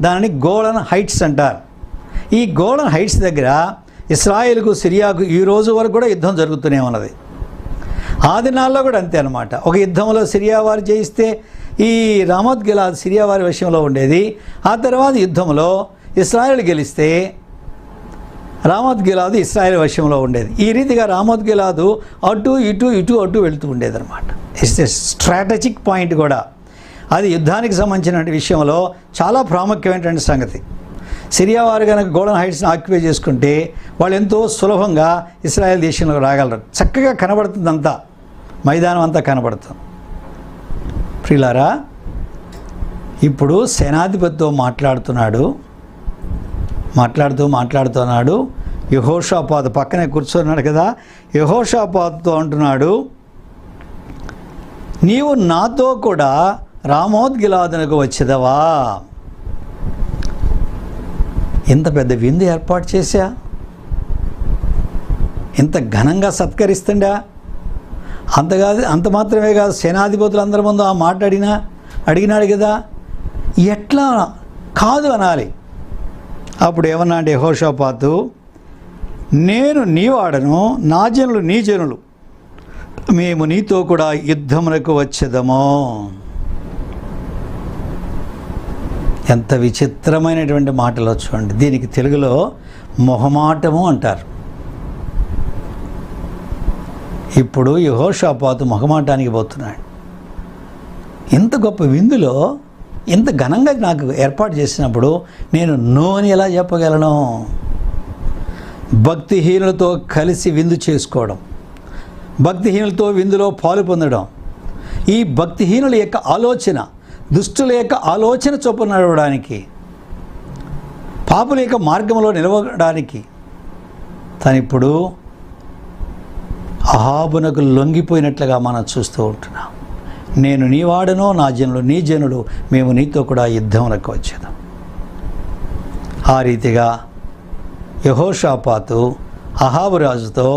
దానిని గోళన్ హైట్స్ అంటారు. ఈ గోళన్ హైట్స్ దగ్గర ఇశ్రాయేలుకు సిరియాకు ఈ రోజు వరకు కూడా యుద్ధం జరుగుతూనే ఉన్నది. ఆ దినాల్లో కూడా అంతే అన్నమాట. ఒక యుద్ధంలో సిరియా వారు జయిస్తే ఈ రామోత్ గిలాద్ సిరియా వారి వశంలో ఉండేది. ఆ తర్వాత యుద్ధంలో ఇశ్రాయేలు గెలిస్తే రామోత్ గిలాదు ఇశ్రాయేల్ వశంలో ఉండేది. ఈ రీతిగా రామోత్ గిలాదు అటు ఇటు వెళుతూ ఉండేదన్నమాట. ఇట్స్ ఎ స్ట్రాటజిక్ పాయింట్ కూడా. అది యుద్ధానికి సంబంధించిన విషయంలో చాలా ప్రాముఖ్యమైనటువంటి సంగతి. సిరియా వారు కనుక గోల్డెన్ హైట్స్ని ఆక్యుపై చేసుకుంటే వాళ్ళు ఎంతో సులభంగా ఇశ్రాయేల్ దేశంలో రాగలరు. చక్కగా కనబడుతుంది, అంతా మైదానం అంతా కనబడుతుంది. ప్రియులారా, ఇప్పుడు సేనాధిపతితో మాట్లాడుతున్నాడు. యెహోషాపాతు పక్కనే కూర్చున్నాడు కదా, యెహోషాపాతుతో అంటున్నాడు, నీవు నాతో కూడా రామోత్ గిలాదునకు వచ్చేదవా? ఇంత పెద్ద విందు ఏర్పాటు చేశా, ఇంత ఘనంగా సత్కరిస్తుండా, అంత మాత్రమే కాదు, సేనాధిపతులందరి ముందు ఆ మాట అడిగినాడు కదా, ఎట్లా కాదు అనాలి. అప్పుడు ఏమన్నా అంటే యెహోషాపాతు, నేను నీ వాడను, నా జనులు నీ జనులు, మేము నీతో కూడా యుద్ధమునకు వచ్చేదము. ఎంత విచిత్రమైనటువంటి మాటలు చూడండి. దీనికి తెలుగులో మొహమాటము అంటారు. ఇప్పుడు యెహోషాపాతు మొహమాటానికి పోతున్నాడు. ఇంత గొప్ప విందులో ఇంత ఘనంగా నాకు ఏర్పాటు చేసినప్పుడు నేను నో అని ఎలా చెప్పగలను? భక్తిహీనులతో కలిసి విందు చేసుకోవడం, భక్తిహీనులతో విందులో పాలు పొందడం, ఈ భక్తిహీనుల యొక్క ఆలోచన, దుష్టుల యొక్క ఆలోచన చొప్పున నడవడానికి, పాపుల యొక్క మార్గంలో నిలవడానికి తనిప్పుడు అహాబునకు లొంగిపోయినట్లుగా మనం చూస్తూ ఉంటున్నాం. నేను నీ వాడను, నా జనులు నీ జనులు, మేము నీతో కూడా యుద్ధమునకు వచ్చేదాం. ఆ రీతిగా యెహోషాపాతు అహాబు రాజుతో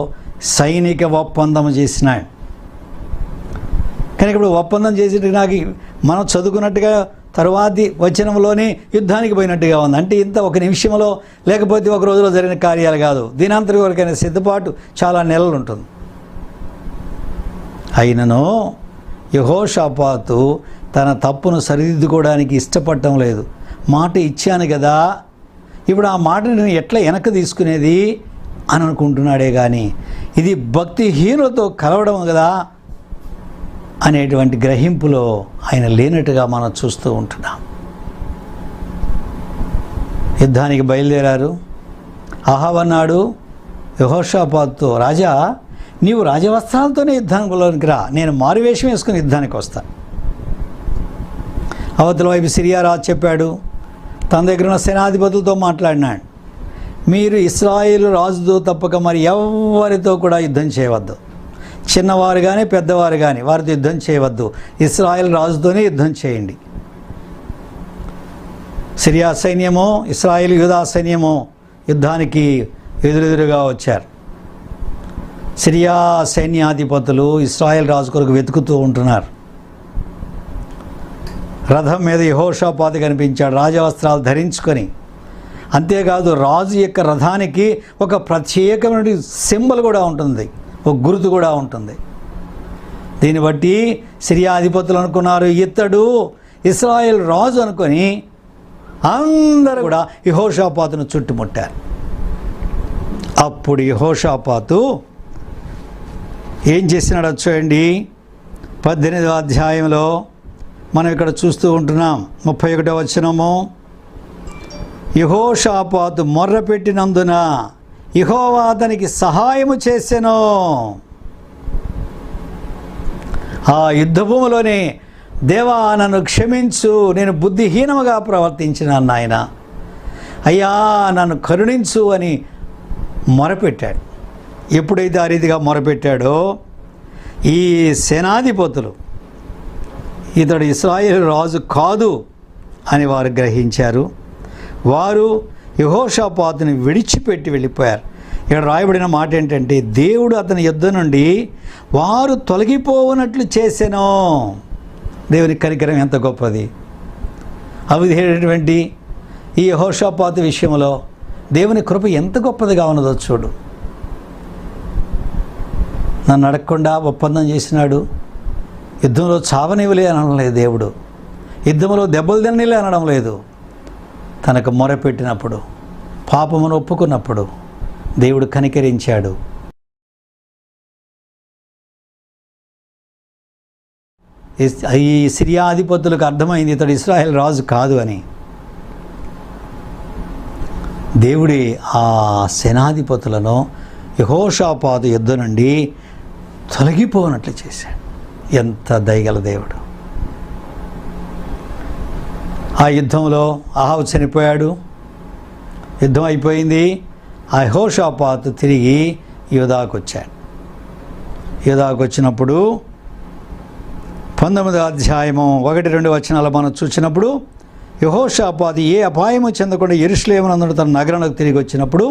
సైనిక ఒప్పందం చేసినాడు. కానీ ఇప్పుడు ఒప్పందం చేసి నాకు మనం చదువుకున్నట్టుగా తరువాతి వచనంలోనే యుద్ధానికి పోయినట్టుగా ఉంది. అంటే ఇంత ఒక నిమిషంలో లేకపోతే ఒక రోజులో జరిగిన కార్యాలు కాదు. దీనంతటి వరకైనా సిద్ధపాటు చాలా నెలలు ఉంటుంది. అయినను యెహోషాపాతు తన తప్పును సరిదిద్దుకోవడానికి ఇష్టపడటం లేదు. మాట ఇచ్చాను కదా, ఇప్పుడు ఆ మాటని నేను ఎట్లా వెనక్కి తీసుకునేది అని అనుకుంటున్నాడే కానీ ఇది భక్తిహీనులతో కలవడం కదా అనేటువంటి గ్రహింపులో ఆయన లేనట్టుగా మనం చూస్తూ ఉంటున్నాం. యుద్ధానికి బయలుదేరారు. అహాబు అన్నాడు యెహోషాపాతుతో, రాజా నీవు రాజవస్త్రాలతోనే యుద్ధానికి రా, నేను మారువేషం వేసుకుని యుద్ధానికి వస్తా. అవతల వైపు సిరియా రాజు చెప్పాడు, తన దగ్గర ఉన్న సేనాధిపతులతో మాట్లాడినాడు, మీరు ఇశ్రాయేలు రాజుతో తప్పక మరి ఎవరితో కూడా యుద్ధం చేయవద్దు, చిన్నవారు కానీ పెద్దవారు కానీ వారితో యుద్ధం చేయవద్దు, ఇశ్రాయేలు రాజుతోనే యుద్ధం చేయండి. సిరియా సైన్యము, ఇశ్రాయేలు యూదా సైన్యము యుద్ధానికి ఎదురెదురుగా వచ్చారు. సిరియా సైన్యాధిపతులు ఇశ్రాయేల్ రాజు కొరకు వెతుకుతూ ఉంటున్నారు. రథం మీద యెహోషాపాతు కనిపించాడు, రాజవస్త్రాలు ధరించుకొని. అంతేకాదు రాజు యొక్క రథానికి ఒక ప్రత్యేకమైన సింబల్ కూడా ఉంటుంది, ఒక గుర్తు కూడా ఉంటుంది. దీన్ని బట్టి సిరియా అధిపతులు అనుకున్నారు ఇతడు ఇశ్రాయేల్ రాజు అనుకొని అందరూ కూడా యెహోషాపాతును చుట్టుముట్టారు. అప్పుడు యెహోషాపాతు ఏం చేసినాడో చూడండి. 18వ అధ్యాయంలో మనం ఇక్కడ చూస్తూ ఉంటున్నాం. 31వ వచనము, యెహోషాపాతు మొర్రపెట్టినందున యెహోవా అతనికి సహాయము చేసెను. ఆ యుద్ధభూమిలోనే, దేవా నన్ను క్షమించు, నేను బుద్ధిహీనముగా ప్రవర్తించినాను నాయన, అయ్యా నన్ను కరుణించు అని మొరపెట్టాడు. ఎప్పుడైతే ఆ రీతిగా మొరపెట్టాడో ఈ సేనాధిపతులు ఇతడు ఇశ్రాయేలు రాజు కాదు అని వారు గ్రహించారు. వారు యెహోషాపాతుని విడిచిపెట్టి వెళ్ళిపోయారు. ఇక్కడ రాయబడిన మాట ఏంటంటే, దేవుడు అతని యుద్ధం నుండి వారు తొలగిపోవనట్లు చేసెను. దేవుని కనికరం ఎంత గొప్పది! అవిధేయుడైనటువంటి ఈ యెహోషాపాతు విషయంలో దేవుని కృప ఎంత గొప్పదిగా ఉన్నదో చూడు. నన్ను అడగకుండా ఒప్పందం చేసినాడు. యుద్ధంలో చావనివ్వలే అనడం లేదు దేవుడు, యుద్ధంలో దెబ్బలు తినలే అనడం లేదు. తనకు మొరపెట్టినప్పుడు, పాపమును ఒప్పుకున్నప్పుడు దేవుడు కనికరించాడు. ఈ సిరియా అధిపతులకు అర్థమైంది ఇతడు ఇశ్రాయేల్ రాజు కాదు అని. దేవుడి ఆ సేనాధిపతులను యెహోషాపాతు యుద్ధం నుండి తొలగిపోనట్లు చేశాడు. ఎంత దయగల దేవుడు! ఆ యుద్ధంలో అహాబు చనిపోయాడు. యుద్ధం అయిపోయింది. ఆ యెహోషాపాతు తిరిగి యూదాకు వచ్చాడు. యూదాకు వచ్చినప్పుడు 19వ అధ్యాయము 1-2 వచనాలు మనం చూసినప్పుడు, యెహోషాపాతు ఏ అపాయము చెందకుండా యెరూషలేమునందు తన నగరానికి తిరిగి వచ్చినప్పుడు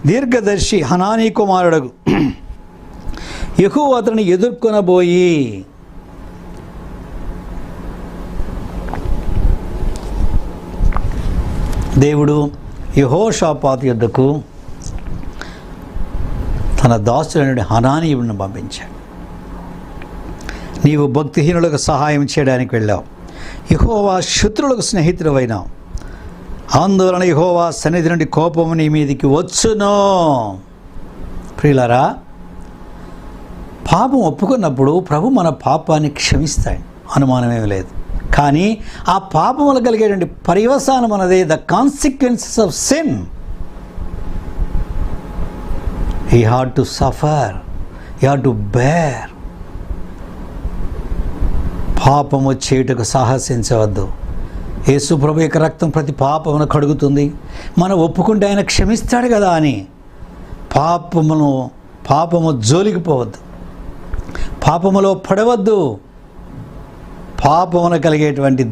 దీర్ఘదర్శి హనానీ కుమారుడు యెహూ అతన్ని ఎదుర్కొనబోయి దేవుడు యెహోషాపాతు యొద్దకు తన దాసుడైన హనానీయుడిని పంపించాడు. నీవు భక్తిహీనులకు సహాయం చేయడానికి వెళ్ళావు, యెహోవా శత్రువులకు స్నేహితుడవైనావు, ఆందోళన యెహోవా సన్నిధి నుండి కోపము నీ మీదికి వచ్చును. ప్రియులారా, పాపం ఒప్పుకున్నప్పుడు ప్రభు మన పాపాన్ని క్షమిస్తాడు, అనుమానమేమి లేదు. కానీ ఆ పాపం వల్ల కలిగేటువంటి పర్యవసానం అన్నదే the consequences of sin. He had to suffer, he had to bear. పాపము చేయుటకు సాహసించవద్దు. యేసు ప్రభు యొక్క రక్తం ప్రతి పాపమును కడుగుతుంది. మనం ఒప్పుకుంటే ఆయన క్షమిస్తాడు కదా అని పాపము జోలికి పోవద్దు, పాపములో పడవద్దు. పాపమున కలిగేటువంటి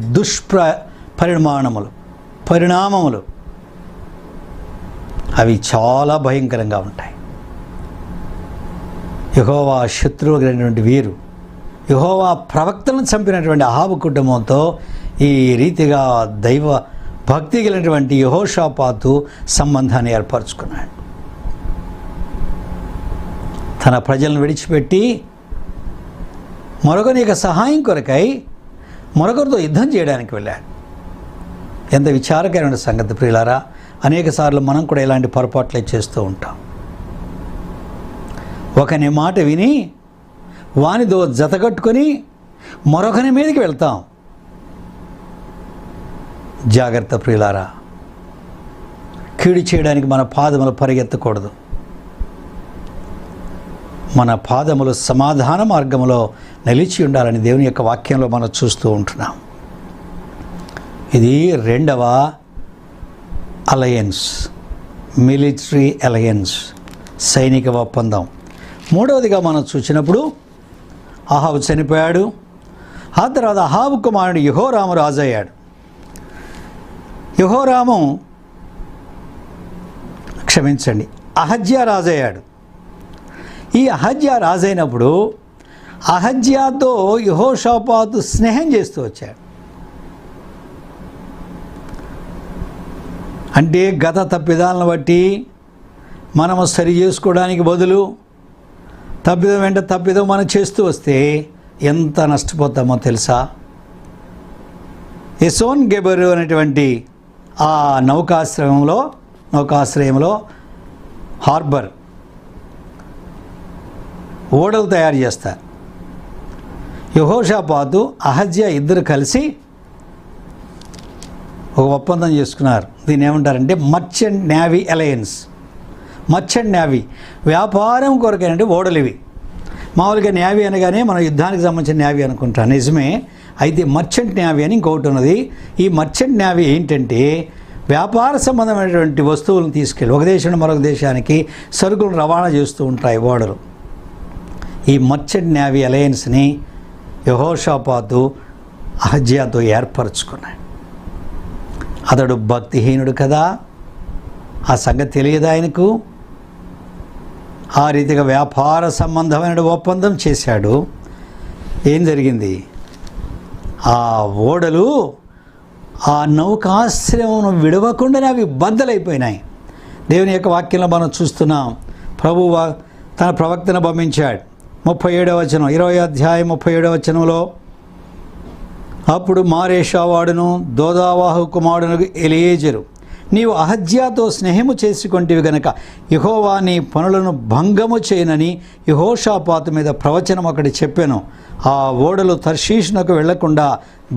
పరిణామములు అవి చాలా భయంకరంగా ఉంటాయి. యెహోవా శత్రువు కలిగినటువంటి వీరు యెహోవా ప్రవక్తలను చంపినటువంటి అహాబు కుటుంబంతో ఈ రీతిగా దైవ భక్తి కలిగినటువంటి యెహోషాపాతు సంబంధాన్ని ఏర్పరచుకున్నాడు. తన ప్రజలను విడిచిపెట్టి మరొకరి యొక్క సహాయం కొరకై మరొకరితో యుద్ధం చేయడానికి వెళ్ళాడు. ఎంత విచారకరమైన సంగతి ప్రియులారా! అనేక సార్లు మనం కూడా ఇలాంటి పొరపాట్లే చేస్తూ ఉంటాం. ఒకని మాట విని వానితో జతకట్టుకొని మరొకని మీదకి వెళ్తాం. జాగ్రత్త ప్రియులారా, కీడు చేయడానికి మన పాదములు పరిగెత్తకూడదు. మన పాదములు సమాధాన మార్గంలో నిలిచి ఉండాలని దేవుని యొక్క వాక్యంలో మనం చూస్తూ ఉంటున్నాం. ఇది 2వ అలయన్స్, మిలిటరీ అలయన్స్, సైనిక ఒప్పందం. 3వదిగా మనం చూసినప్పుడు అహాబు చనిపోయాడు. ఆ తర్వాత అహాబు కుమారుడు యెహోరాము రాజయ్యాడు. అహజ్యా రాజయ్యాడు. ఈ అహజ్యా రాజైనప్పుడు అహజ్యాతో యెహోషాపాతు స్నేహం చేస్తూ వచ్చాడు. అంటే గత తప్పిదాలను బట్టి మనము సరి చేసుకోవడానికి బదులు తప్పిదం వెంట తప్పిదం మనం చేస్తూ వస్తే ఎంత నష్టపోతామో తెలుసా? ఎసోన్ గెబెరు అనేటువంటి ఆ నౌకాశ్రయంలో హార్బర్ ఓడలు తయారు చేస్తారు. యెహోషాపాతు అహజ్యా ఇద్దరు కలిసి ఒక ఒప్పందం చేసుకున్నారు. దీన్ని ఏమంటారంటే merchant navy alliance. Merchant navy వ్యాపారం కొరకైనటువంటి ఓడలు ఇవి. మామూలుగా నేవీ అనగానే మనం యుద్ధానికి సంబంధించిన నేవీ అనుకుంటాం, నిజమే. అయితే మర్చెంట్ నేవీ అని ఇంకొకటి ఉన్నది. ఈ మర్చెంట్ నేవీ ఏంటంటే వ్యాపార సంబంధమైనటువంటి వస్తువులను తీసుకెళ్ళి ఒక దేశం నుండి మరొక దేశానికి సరుకులను రవాణా చేస్తూ ఉంటాయి ఓడలు. ఈ మర్చెంట్ నేవీ అలయన్స్ని యెహోషాపాతు అహజ్యాతో ఏర్పరచుకున్నాడు. అతడు భక్తిహీనుడు కదా, ఆ సంగతి తెలియదు ఆయనకు. ఆ రీతిగా వ్యాపార సంబంధమైన ఒప్పందం చేశాడు. ఏం జరిగింది? ఆ ఓడలు ఆ నౌకాశ్రయమును విడవకుండానే అవి బద్దలైపోయినాయి. దేవుని యొక్క వాక్యంలో మనం చూస్తున్నాం. ప్రభువు తన ప్రవక్తను పంపించాడు. 37వ వచనం, 20వ అధ్యాయం 37వ వచనంలో, అప్పుడు మారేషావాడును దోదావాహు కుమారుడు ఎలియేజరు, నీవు అహజ్యాతో స్నేహము చేసుకొంటివి గనక యెహోవా నీ పనులను భంగము చేయనని యెహోషాపాతు మీద ప్రవచనం ఒకటి చెప్పాను. ఆ ఓడలు తర్షీషునకు వెళ్లకుండా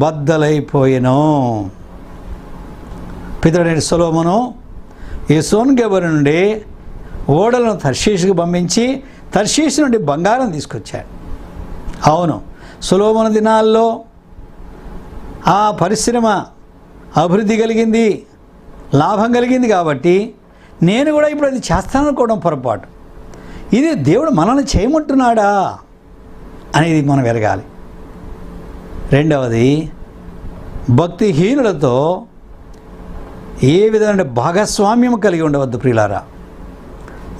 బద్దలైపోయెను. పితరుడైన సొలొమోను ఎసోన్ గెబెరు నుండి ఓడలను తర్షీషుకు పంపించి తర్షీషు నుండి బంగారం తీసుకొచ్చాడు. అవును, సొలొమోను దినాల్లో ఆ పరిశ్రమ అభివృద్ధి కలిగింది, లాభం కలిగింది. కాబట్టి నేను కూడా ఇప్పుడు అది చేస్తాననుకోవడం పొరపాటు. ఇది దేవుడు మనల్ని చేయమంటున్నాడా అనేది మనం ఎరగాలి. రెండవది, భక్తిహీనులతో ఏ విధమైన భాగస్వామ్యం కలిగి ఉండవద్దు ప్రియులారా.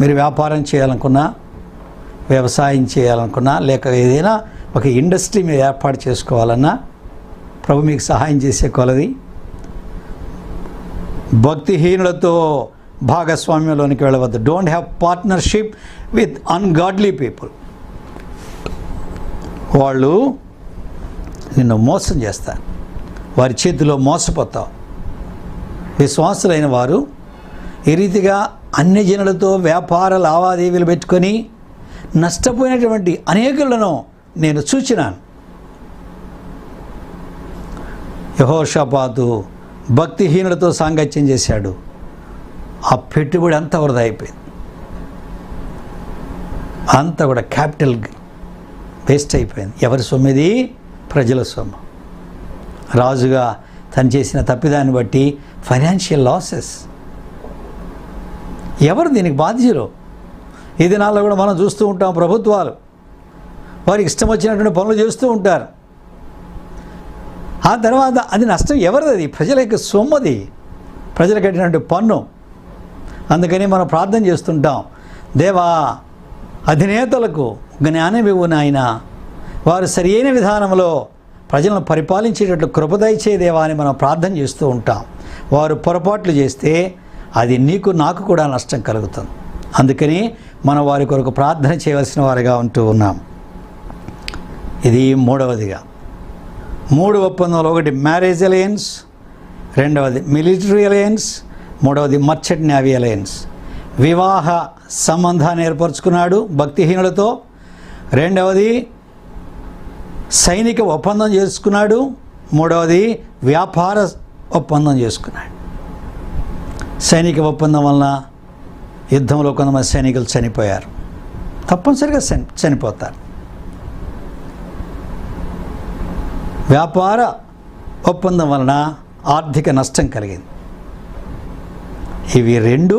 మీరు వ్యాపారం చేయాలనుకున్నా, వ్యవసాయం చేయాలనుకున్నా, లేక ఏదైనా ఒక ఇండస్ట్రీ మీరు ఏర్పాటు చేసుకోవాలన్నా ప్రభు మీకు సహాయం చేసే కొలది భక్తిహీనులతో భాగస్వామ్యంలోనికి వెళ్ళవద్దు. Don't have partnership with ungodly people. వాళ్ళు నిన్ను మోసం చేస్తారు, వారి చేతిలో మోసపోతావు. విశ్వాసులైన వారు ఈ రీతిగా అన్ని జనులతో వ్యాపార లావాదేవీలు పెట్టుకొని నష్టపోయినటువంటి అనేకులను నేను చూచినాను. యెహోషాపాతు భక్తిహీనులతో సాంగత్యం చేశాడు. ఆ పెట్టుబడి అంతా వృధా అయిపోయింది, అంతా కూడా క్యాపిటల్ వేస్ట్ అయిపోయింది. ఎవరి సొమ్మిది? ప్రజల సొమ్ము. రాజుగా తను చేసిన తప్పిదాన్ని బట్టి ఫైనాన్షియల్ లాసెస్. ఎవరు దీనికి బాధ్యులు? ఈ దినాల్లో కూడా మనం చూస్తూ ఉంటాం, ప్రభుత్వాలు వారికి ఇష్టం వచ్చినటువంటి పనులు చేస్తూ ఉంటారు. ఆ తర్వాత అది నష్టం ఎవరిది? అది ప్రజల యొక్క సొమ్మది, ప్రజలు కట్టినటువంటి పన్ను. అందుకని మనం ప్రార్థన చేస్తుంటాం, దేవా అధినేతలకు జ్ఞానం ఇవ్వు నాయనా, వారు సరియైన విధానంలో ప్రజలను పరిపాలించేటట్లు కృప దయచే దేవా అని మనం ప్రార్థన చేస్తూ ఉంటాం. వారు పొరపాట్లు చేస్తే అది నీకు నాకు కూడా నష్టం కలుగుతుంది. అందుకని మనం వారి కొరకు ప్రార్థన చేయవలసిన వారిగా ఉంటూ ఉన్నాం. ఇది మూడవదిగా. 3 ఒప్పందంలో ఒకటి మ్యారేజ్ అలయన్స్, రెండవది మిలిటరీ అలయన్స్, మూడవది మర్చెంట్ నేవీ అలయన్స్. వివాహ సంబంధాన్ని ఏర్పరచుకున్నాడు భక్తిహీనులతో. రెండవది సైనిక ఒప్పందం చేసుకున్నాడు. మూడవది వ్యాపార ఒప్పందం చేసుకున్నాడు. సైనిక ఒప్పందం వలన యుద్ధంలో కొంతమంది సైనికులు చనిపోయారు, తప్పనిసరిగా చనిపోతారు. వ్యాపార ఒప్పందం వలన ఆర్థిక నష్టం కలిగింది. ఇవి రెండు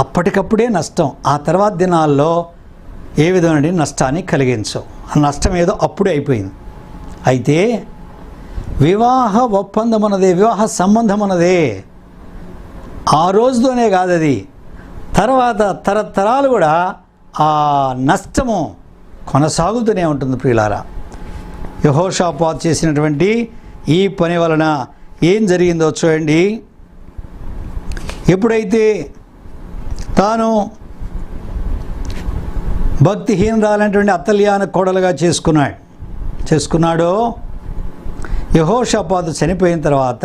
అప్పటికప్పుడే నష్టం, ఆ తర్వాత దినాల్లో ఏ విధమైన నష్టాన్ని కలిగించవు. ఆ నష్టం ఏదో అప్పుడే అయిపోయింది. అయితే వివాహ ఒప్పందం అన్నదే, వివాహ సంబంధం అన్నదే ఆ రోజుతోనే కాదు, అది తర్వాత తరతరాలు కూడా ఆ నష్టము కొనసాగుతూనే ఉంటుంది. ప్రియులారా, యెహోషాపాతు చేసినటువంటి ఈ పని వలన ఏం జరిగిందో చూడండి. ఎప్పుడైతే తాను భక్తిహీనురాలైనటువంటి అతల్యాను కోడలుగా చేసుకున్నాడో, యెహోషాపాతు చనిపోయిన తర్వాత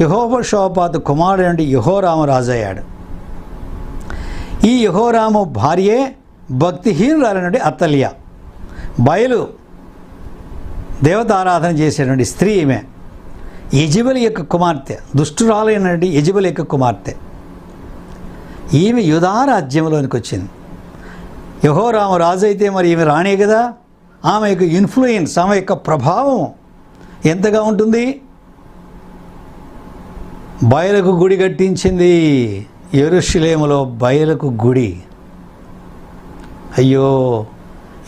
యెహోషాపాతు కుమారుడు నుండి యెహోరాము రాజయ్యాడు. ఈ యెహోరాము భార్యే భక్తిహీనురాలైనటువంటి అతల్య. బయలు దేవతారాధన చేసేటువంటి స్త్రీ ఈమె. యెజెబెలు యొక్క కుమార్తె, దుష్టురాలైనటువంటి యెజెబెలు యొక్క కుమార్తె. ఈమె యూదా రాజ్యంలోనికి వచ్చింది. యెహోరాము రాజు అయితే మరి ఈమె రాణి కదా. ఆమె యొక్క ఇన్ఫ్లుయెన్స్, ఆమె యొక్క ప్రభావం ఎంతగా ఉంటుంది? బయలకు గుడి కట్టించింది. యెరూషలేములో బయలకు గుడి. అయ్యో,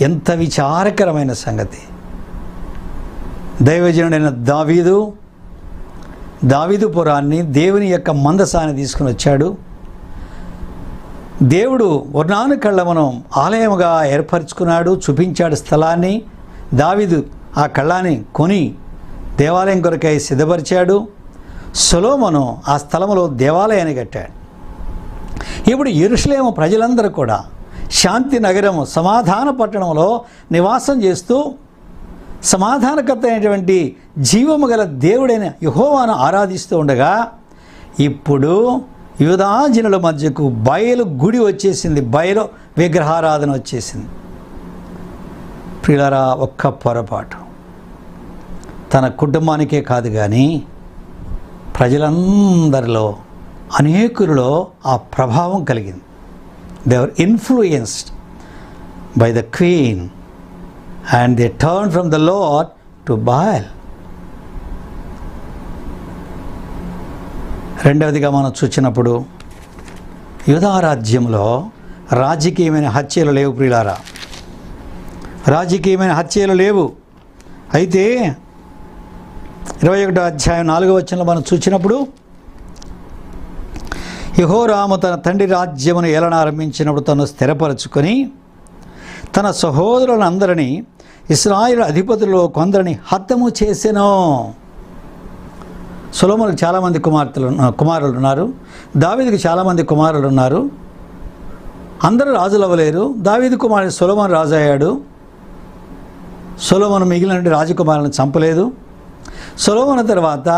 ఎంత విచారకరమైన సంగతి. దైవజనుడైన దావీదు పురాన్ని, దేవుని యొక్క మందసాన్ని తీసుకుని వచ్చాడు. దేవుడు వర్ణాను కళ్ళమును ఆలయముగా ఏర్పరచుకున్నాడు, చూపించాడు స్థలాన్ని. దావీదు ఆ కళ్ళాన్ని కొని దేవాలయం కొరకై సిద్ధపరిచాడు. సొలొమోను ఆ స్థలములో దేవాలయాన్ని కట్టాడు. ఇప్పుడు యెరూషలేము ప్రజలందరూ కూడా శాంతి నగరము, సమాధాన పట్టణంలో నివాసం చేస్తూ సమాధానకర్త అయినటువంటి జీవము గల దేవుడైన యెహోవాను ఆరాధిస్తూ ఉండగా, ఇప్పుడు యూదా జనుల మధ్యకు బయలు గుడి వచ్చేసింది, బయలు విగ్రహారాధన వచ్చేసింది. ప్రియులారా, ఒక్క పొరపాటు తన కుటుంబానికే కాదు కానీ ప్రజలందరిలో అనేకులలో ఆ ప్రభావం కలిగింది. They were influenced by the queen and they turn from the lord to boil. రెండవదిగా మనం చూసినప్పుడు యూదా రాజ్యంలో రాజకీయమైన హత్యలు లేవు ప్రియులారా, రాజకీయమైన హత్యలు లేవు. అయితే 21వ అధ్యాయం 4వ వచనంలో మనం చూసినప్పుడు యెహోరాము తన తండ్రి రాజ్యమును ఏలనారంభించినప్పుడు తను స్థిరపరచుకొని తన సహోదరులను అందరినీ ఇశ్రాయేలు అధిపతులలో కొందరిని హతము చేసెను. సొలొమోనుకు చాలామంది కుమారులు ఉన్నారు, దావీదుకు చాలామంది కుమారులు ఉన్నారు. అందరూ రాజులు అవ్వలేరు. దావీదు కుమారుడు సొలొమోను రాజు అయ్యాడు. సొలొమోను మిగిలిన రాజకుమారులను చంపలేదు. సొలొమోను తర్వాత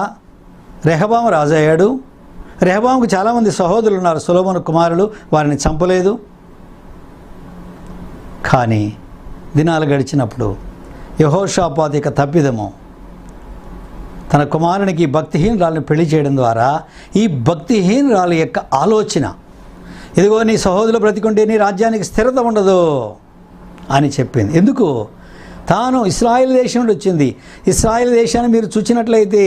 రెహబాము రాజు అయ్యాడు. రెహబాముకు చాలామంది సహోదరులు ఉన్నారు, సొలొమోను కుమారులు, వారిని చంపలేదు. కానీ దినాలు గడిచినప్పుడు యెహోషాపాతు యొక్క తప్పిదము తన కుమారునికి భక్తిహీనురాలను పెళ్లి చేయడం ద్వారా ఈ భక్తిహీనురాల యొక్క ఆలోచన, ఇదిగో నీ సహోదరులు బ్రతికుంటే నీ రాజ్యానికి స్థిరత ఉండదు అని చెప్పింది. ఎందుకు? తాను ఇశ్రాయేల్ దేశం నుండి వచ్చింది. ఇశ్రాయేల్ దేశాన్ని మీరు చూసినట్లయితే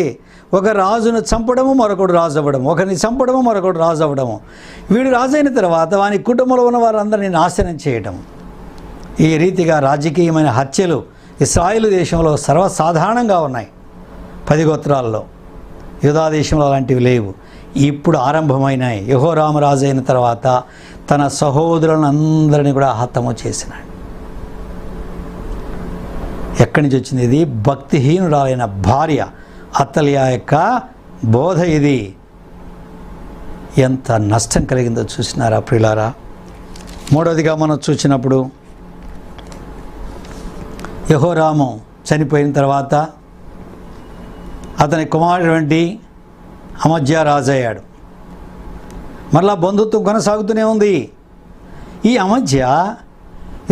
ఒక రాజును చంపడము, మరొకడు రాజు అవ్వడము, ఒకరిని చంపడము, మరొకడు రాజు అవ్వడము. వీడు రాజైన తర్వాత వాని కుటుంబంలో ఉన్న వారందరినీ నాశనం చేయడం. ఈ రీతిగా రాజకీయమైన హత్యలు ఇశ్రాయేలు దేశంలో సర్వసాధారణంగా ఉన్నాయి. 10 గోత్రాల్లో. యూదా దేశంలో అలాంటివి లేవు. ఇప్పుడు ఆరంభమైనాయి. యెహోరాము రాజు అయిన తర్వాత తన సహోదరులను అందరినీ కూడా హతము చేసినాడు. ఎక్కడి నుంచి వచ్చింది ఇది? భక్తిహీనురాలైన భార్య అతల్యా యొక్క బోధ. ఇది ఎంత నష్టం కలిగిందో చూసినారా ప్రియులారా? మూడవదిగా మనం చూసినప్పుడు యెహోరాము చనిపోయిన తర్వాత అతని కుమారుడు వంటి అమజ్యా రాజు అయ్యాడు. మరలా బంధుత్వం కొనసాగుతూనే ఉంది. ఈ అమజ్యా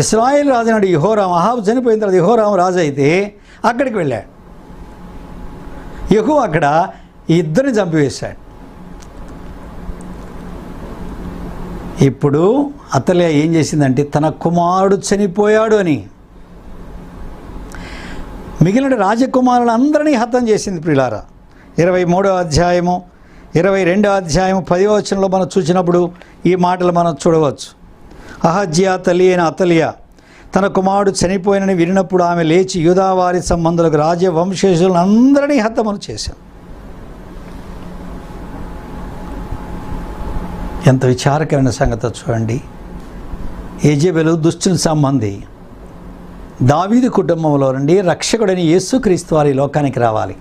ఇశ్రాయేల్ రాజు నాడు యెహోరాము, అహాబు చనిపోయిన తర్వాత యెహోరాము రాజు అయితే అక్కడికి వెళ్ళాడు. యెహోవా అక్కడ ఇద్దరిని చంపివేశాడు. ఇప్పుడు అతల్యా ఏం చేసిందంటే తన కుమారుడు చనిపోయాడు అని మిగిలిన రాజకుమారులందరినీ హతం చేసింది ప్రియులారా. 23వ అధ్యాయము 22వ అధ్యాయము 10వ వచనంలో మనం చూసినప్పుడు ఈ మాటలు మనం చూడవచ్చు. అహజ్యా తల్లి అయిన అతల్యా తన కుమారుడు చనిపోయినని వినినప్పుడు ఆమె లేచి యూదావారి సంబంధులకు రాజవంశేషులను అందరినీ హతమును చేశాం. ఎంత విచారకరమైన సంగతి చూడండి. యెజెబెలు దుష్టుని సంబంధి. దావీదు కుటుంబంలో నుండి రక్షకుడైన యేసుక్రీస్తు వారి లోకానికి రావాలి.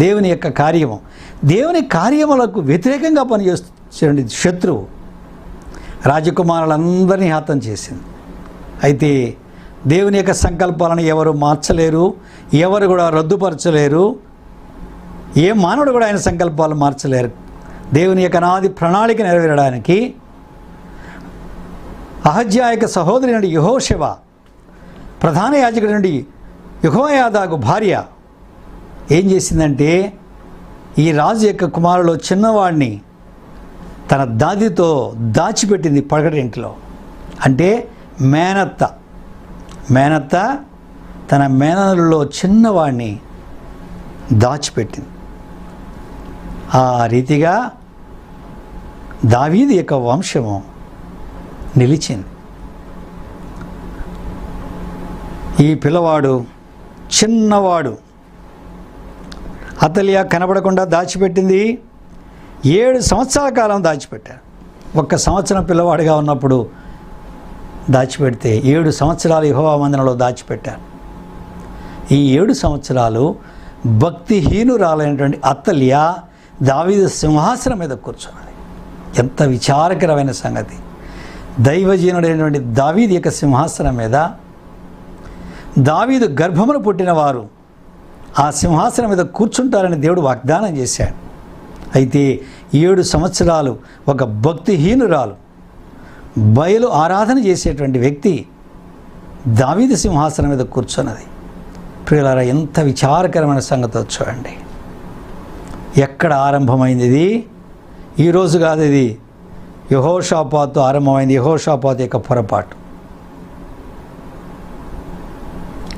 దేవుని యొక్క కార్యము, దేవుని కార్యములకు వ్యతిరేకంగా పనిచేస్తుంది శత్రువు రాజకుమారులందరినీ హతం చేసింది. అయితే దేవుని యొక్క సంకల్పాలను ఎవరు మార్చలేరు, ఎవరు కూడా రద్దుపరచలేరు. ఏ మానవుడు కూడా ఆయన సంకల్పాలు మార్చలేరు. దేవుని యొక్క అనాది ప్రణాళిక నెరవేరడానికి అహజ్యా యొక్క సహోదరి నుండి యెహోషువ, ప్రధాన యాజకుడి నుండి యెహోయాదాకు భార్య ఏం చేసిందంటే ఈ రాజు యొక్క కుమారులో చిన్నవాడిని తన దాదితో దాచిపెట్టింది పడకటింట్లో. అంటే మేనత్త తన మేనల్లో చిన్నవాడిని దాచిపెట్టింది. ఆ రీతిగా దావీదు యొక్క వంశము నిలిచింది. ఈ పిల్లవాడు చిన్నవాడు. అతల్యా కనబడకుండా దాచిపెట్టింది. 7 సంవత్సరాల కాలం దాచిపెట్టారు. 1 సంవత్సరం పిల్లవాడిగా ఉన్నప్పుడు దాచిపెడితే 7 సంవత్సరాలు యెహోవా మందిరంలో దాచిపెట్టారు. ఈ 7 సంవత్సరాలు భక్తిహీనురాలైనటువంటి అతల్యా దావీదు సింహాసనం మీద కూర్చున్నది. ఎంత విచారకరమైన సంగతి. దైవజనుడైనటువంటి దావీదు యొక్క సింహాసనం మీద దావీదు గర్భమును పుట్టిన వారు ఆ సింహాసనం మీద కూర్చుంటారని దేవుడు వాగ్దానం చేశాడు. అయితే 7 సంవత్సరాలు ఒక భక్తిహీనురాలు, బయలు ఆరాధన చేసేటువంటి వ్యక్తి దావీదు సింహాసనం మీద కూర్చున్నది. ప్రియులారా, ఎంత విచారకరమైన సంగతి చూడండి. ఎక్కడ ఆరంభమైంది ఇది? ఈరోజు కాదు, ఇది యెహోషాపాతు ఆరంభమైంది. యెహోషాపాతు యొక్క పొరపాటు.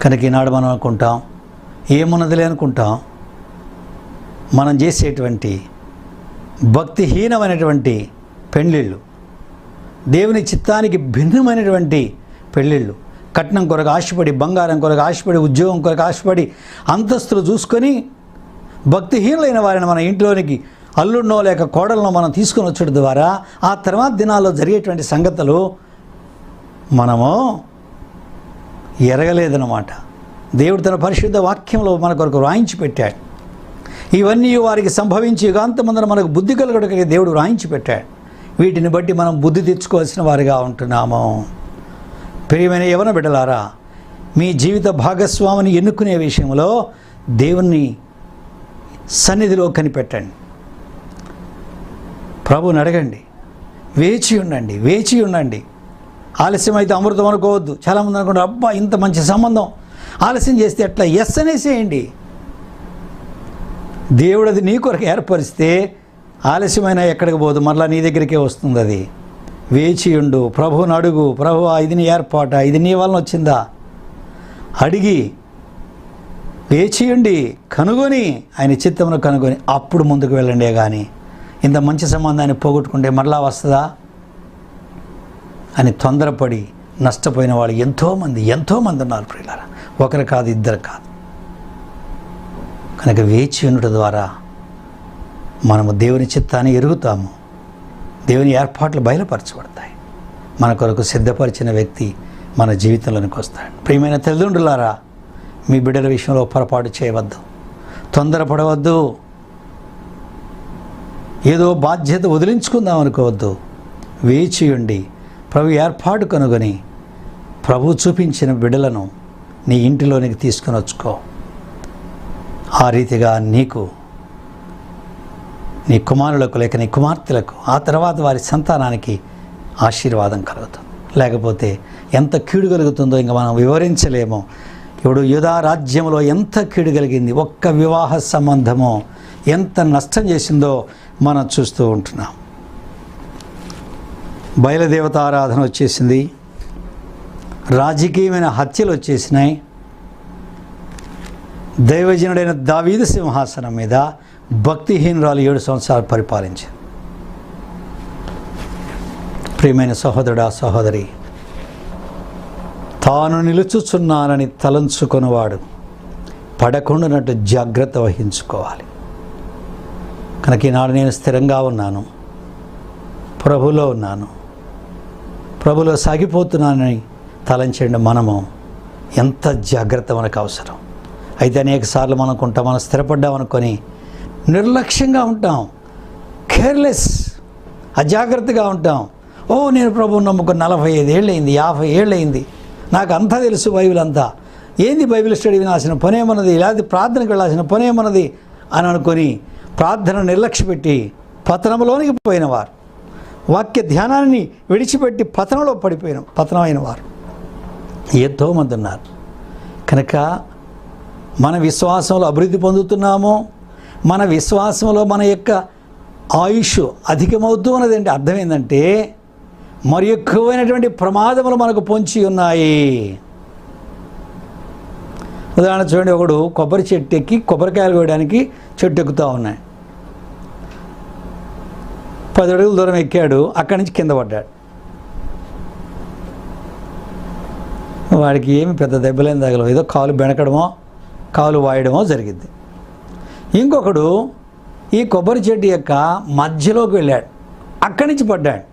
కనుక ఈనాడు మనం అనుకుంటాం, ఏమున్నదిలే అనుకుంటాం. మనం చేసేటువంటి భక్తిహీనమైనటువంటి పెళ్ళిళ్ళు, దేవుని చిత్తానికి భిన్నమైనటువంటి పెళ్ళిళ్ళు, కట్నం కొరకు ఆశపడి, బంగారం కొరకు ఆశపడి, ఉద్యోగం కొరకు ఆశపడి, అంతస్తులు చూసుకొని భక్తిహీనులైన వారిని మన ఇంట్లోనికి అల్లుడినో లేక కోడలనో మనం తీసుకొని వచ్చడం ద్వారా ఆ తర్వాత దినాల్లో జరిగేటువంటి సంగతులు మనము ఎరగలేదన్నమాట. దేవుడు తన పరిశుద్ధ వాక్యంలో మన కొరకు వ్రాయించి పెట్టాడు. ఇవన్నీ వారికి సంభవించి యుగాంతమందున మనకు బుద్ధి కలుగుటకు దేవుడు వ్రాయించి పెట్టాడు. వీటిని బట్టి మనం బుద్ధి తెచ్చుకోవాల్సిన వారిగా ఉంటున్నాము. ప్రియమైన యవన బిడ్డలారా, మీ జీవిత భాగస్వామిని ఎన్నుకునే విషయంలో దేవుని సన్నిధిలో కనిపెట్టండి. ప్రభువుని అడగండి, వేచి ఉండండి. ఆలస్యమైతే అమృతం అనుకోవద్దు. చాలామంది అనుకుంటారు, అబ్బా ఇంత మంచి సంబంధం, ఆలస్యం చేస్తే ఎట్లా? ఎస్ అనేసేయండి. దేవుడు అది నీ కొరకు ఏర్పరిస్తే ఆలస్యమైనా ఎక్కడికి పోదు, మరలా నీ దగ్గరికే వస్తుంది. అది వేచి ఉండు, ప్రభువుని అడుగు. ప్రభువా, ఇది నీ ఏర్పాట, ఇది నీ వలన వచ్చిందా? అడిగి వేచి ఉండి కనుగొని, ఆయన చిత్తమును కనుగొని అప్పుడు ముందుకు వెళ్ళండి. కానీ ఇంత మంచి సంబంధాన్ని పోగొట్టుకుంటే మరలా వస్తుందా అని తొందరపడి నష్టపోయిన వాళ్ళు ఎంతోమంది ఉన్నారు ప్రియులారా. ఒకరు కాదు, ఇద్దరు కాదు. కనుక వేచి ఉండటం ద్వారా మనము దేవుని చిత్తాన్ని ఎరుగుతాము. దేవుని ఏర్పాట్లు బయలుపరచబడతాయి. మన కొరకు సిద్ధపరిచిన వ్యక్తి మన జీవితంలోనికి వస్తాడు. ప్రియమైన తల్లిదండ్రులారా, మీ బిడ్డల విషయంలో పొరపాటు చేయవద్దు, తొందరపడవద్దు, ఏదో బాధ్యత వదిలించుకుందాం అనుకోవద్దు. వేచి ఉండి ప్రభు ఏర్పాటు కనుగొని ప్రభు చూపించిన బిడ్డలను నీ ఇంటిలోనికి తీసుకుని వచ్చుకో. ఆ రీతిగా నీకు, నీ కుమారులకు లేక నీ కుమార్తెలకు, ఆ తర్వాత వారి సంతానానికి ఆశీర్వాదం కలుగుతుంది. లేకపోతే ఎంత కీడు కలుగుతుందో ఇంకా మనం వివరించలేము. ఇప్పుడు యూదా రాజ్యంలో ఎంత కీడు కలిగింది, ఒక్క వివాహ సంబంధము ఎంత నష్టం చేసిందో మనం చూస్తూ ఉంటున్నాం. బయలుదేవత ఆరాధన వచ్చేసింది, రాజకీయమైన హత్యలు వచ్చేసినాయి. దైవజనుడైన దావీదు సింహాసనం మీద భక్తిహీనురాలు 7 సంవత్సరాలు పరిపాలించారు. ప్రియమైన సహోదరుడా, సహోదరి, తాను నిలుచుచున్నానని తలంచుకొనివాడు పడకుండానట్టు జాగ్రత్త వహించుకోవాలి. కనుక ఈనాడు నేను స్థిరంగా ఉన్నాను, ప్రభులో ఉన్నాను, ప్రభులో సాగిపోతున్నానని తలంచండి. మనము ఎంత జాగ్రత్త మనకు అవసరం. అయితే అనేక సార్లు మనం స్థిరపడ్డామనుకొని నిర్లక్ష్యంగా ఉంటాం, కేర్లెస్, అజాగ్రత్తగా ఉంటాం. నేను ప్రభువుని నమ్ముకొని 45 ఏళ్ళయింది, 50 ఏళ్ళయింది, నాకు అంతా తెలుసు, బైబిల్ అంతా ఏంది, బైబిల్ స్టడీ వినాల్సిన పనేమన్నది, లేకపోతే ప్రార్థనకు వెళ్ళాల్సిన పనేమన్నది అని అనుకొని ప్రార్థన నిర్లక్ష్యపెట్టి పతనంలోనికి పోయినవారు, వాక్య ధ్యానాన్ని విడిచిపెట్టి పతనమైన వారు ఎంతోమంది ఉన్నారు. కనుక మన విశ్వాసంలో అభివృద్ధి పొందుతున్నాము, మన విశ్వాసంలో మన యొక్క ఆయుష్ అధికమవుతూ ఉన్నదంటే అర్థం ఏంటంటే మరి ఎక్కువైనటువంటి ప్రమాదములు మనకు పొంచి ఉన్నాయి. ఉదాహరణ చూడండి, ఒకడు కొబ్బరి చెట్టు ఎక్కి కొబ్బరికాయలు కోయడానికి చెట్టు ఎక్కుతూ ఉన్నాయి. 10 అడుగుల దూరం ఎక్కాడు, అక్కడి నుంచి కింద పడ్డాడు. వాడికి ఏమి పెద్ద దెబ్బలేని తగలవు, ఏదో కాలు బెనకడమో కాలు వాయడమో జరిగింది. ఇంకొకడు ఈ కొబ్బరి చెట్టు యొక్క మధ్యలోకి వెళ్ళాడు, అక్కడి నుంచి పడ్డాడు,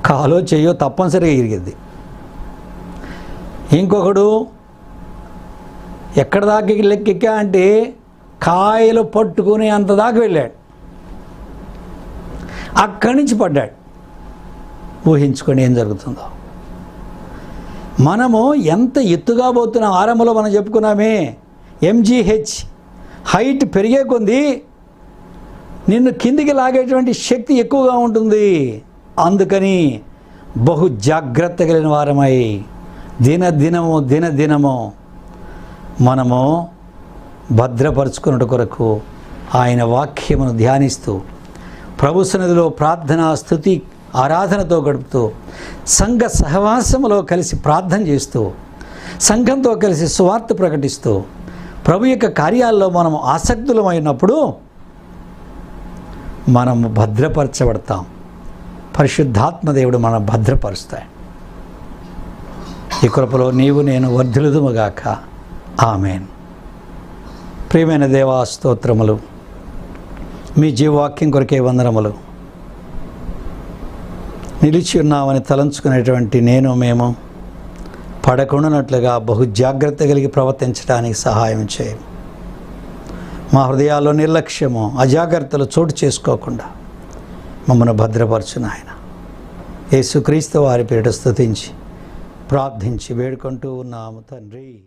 కాలో చెయ్యో తప్పనిసరిగా ఇరిగింది. ఇంకొకడు ఎక్కడ దాకా ఎక్కా అంటే కాయలు పట్టుకుని అంత దాకా వెళ్ళాడు, అక్కడి నుంచి పడ్డాడు. ఊహించుకొని ఏం జరుగుతుందో. మనము ఎంత ఎత్తుగా పోతున్నాం. ఆరంభంలో మనం చెప్పుకున్నామే, MGH హైట్ పెరిగే కొంది నిన్ను కిందికి లాగేటువంటి శక్తి ఎక్కువగా ఉంటుంది. అందుకని బహు జాగ్రత్త కలిగిన వారమై దినదినము మనము భద్రపరుచుకున్నట్టు కొరకు ఆయన వాక్యమును ధ్యానిస్తూ ప్రభు సన్నిధిలో ప్రార్థన, స్తుతి, ఆరాధనతో గడుపుతూ సంఘ సహవాసములో కలిసి ప్రార్థన చేస్తూ సంఘంతో కలిసి సువార్త ప్రకటిస్తూ ప్రభు యొక్క కార్యాల్లో మనము ఆసక్తులమైనప్పుడు మనము భద్రపరచబడతాం. పరిశుద్ధాత్మదేవుడు మనం భద్రపరుస్తాడు. ఈ కృపలో నీవు నేను వర్ధిల్లుదుముగాక. ఆమేన్. ప్రియమైన దేవా, స్తోత్రములు. మీ జీవవాక్యం కొరకే వందనములు. నిలిచి ఉన్నామని తలంచుకునేటువంటి మేము పడకుండానట్లుగా బహు జాగ్రత్త కలిగి ప్రవర్తించడానికి సహాయం చేయం. మా హృదయాల్లో నిర్లక్ష్యము, అజాగ్రత్తలు చోటు చేసుకోకుండా మమ్మల్ని భద్రపరచు నాయన. యేసుక్రీస్తు వారి పేరిట స్తుతించి ప్రార్థించి వేడుకుంటూ ఉన్నాము తండ్రి.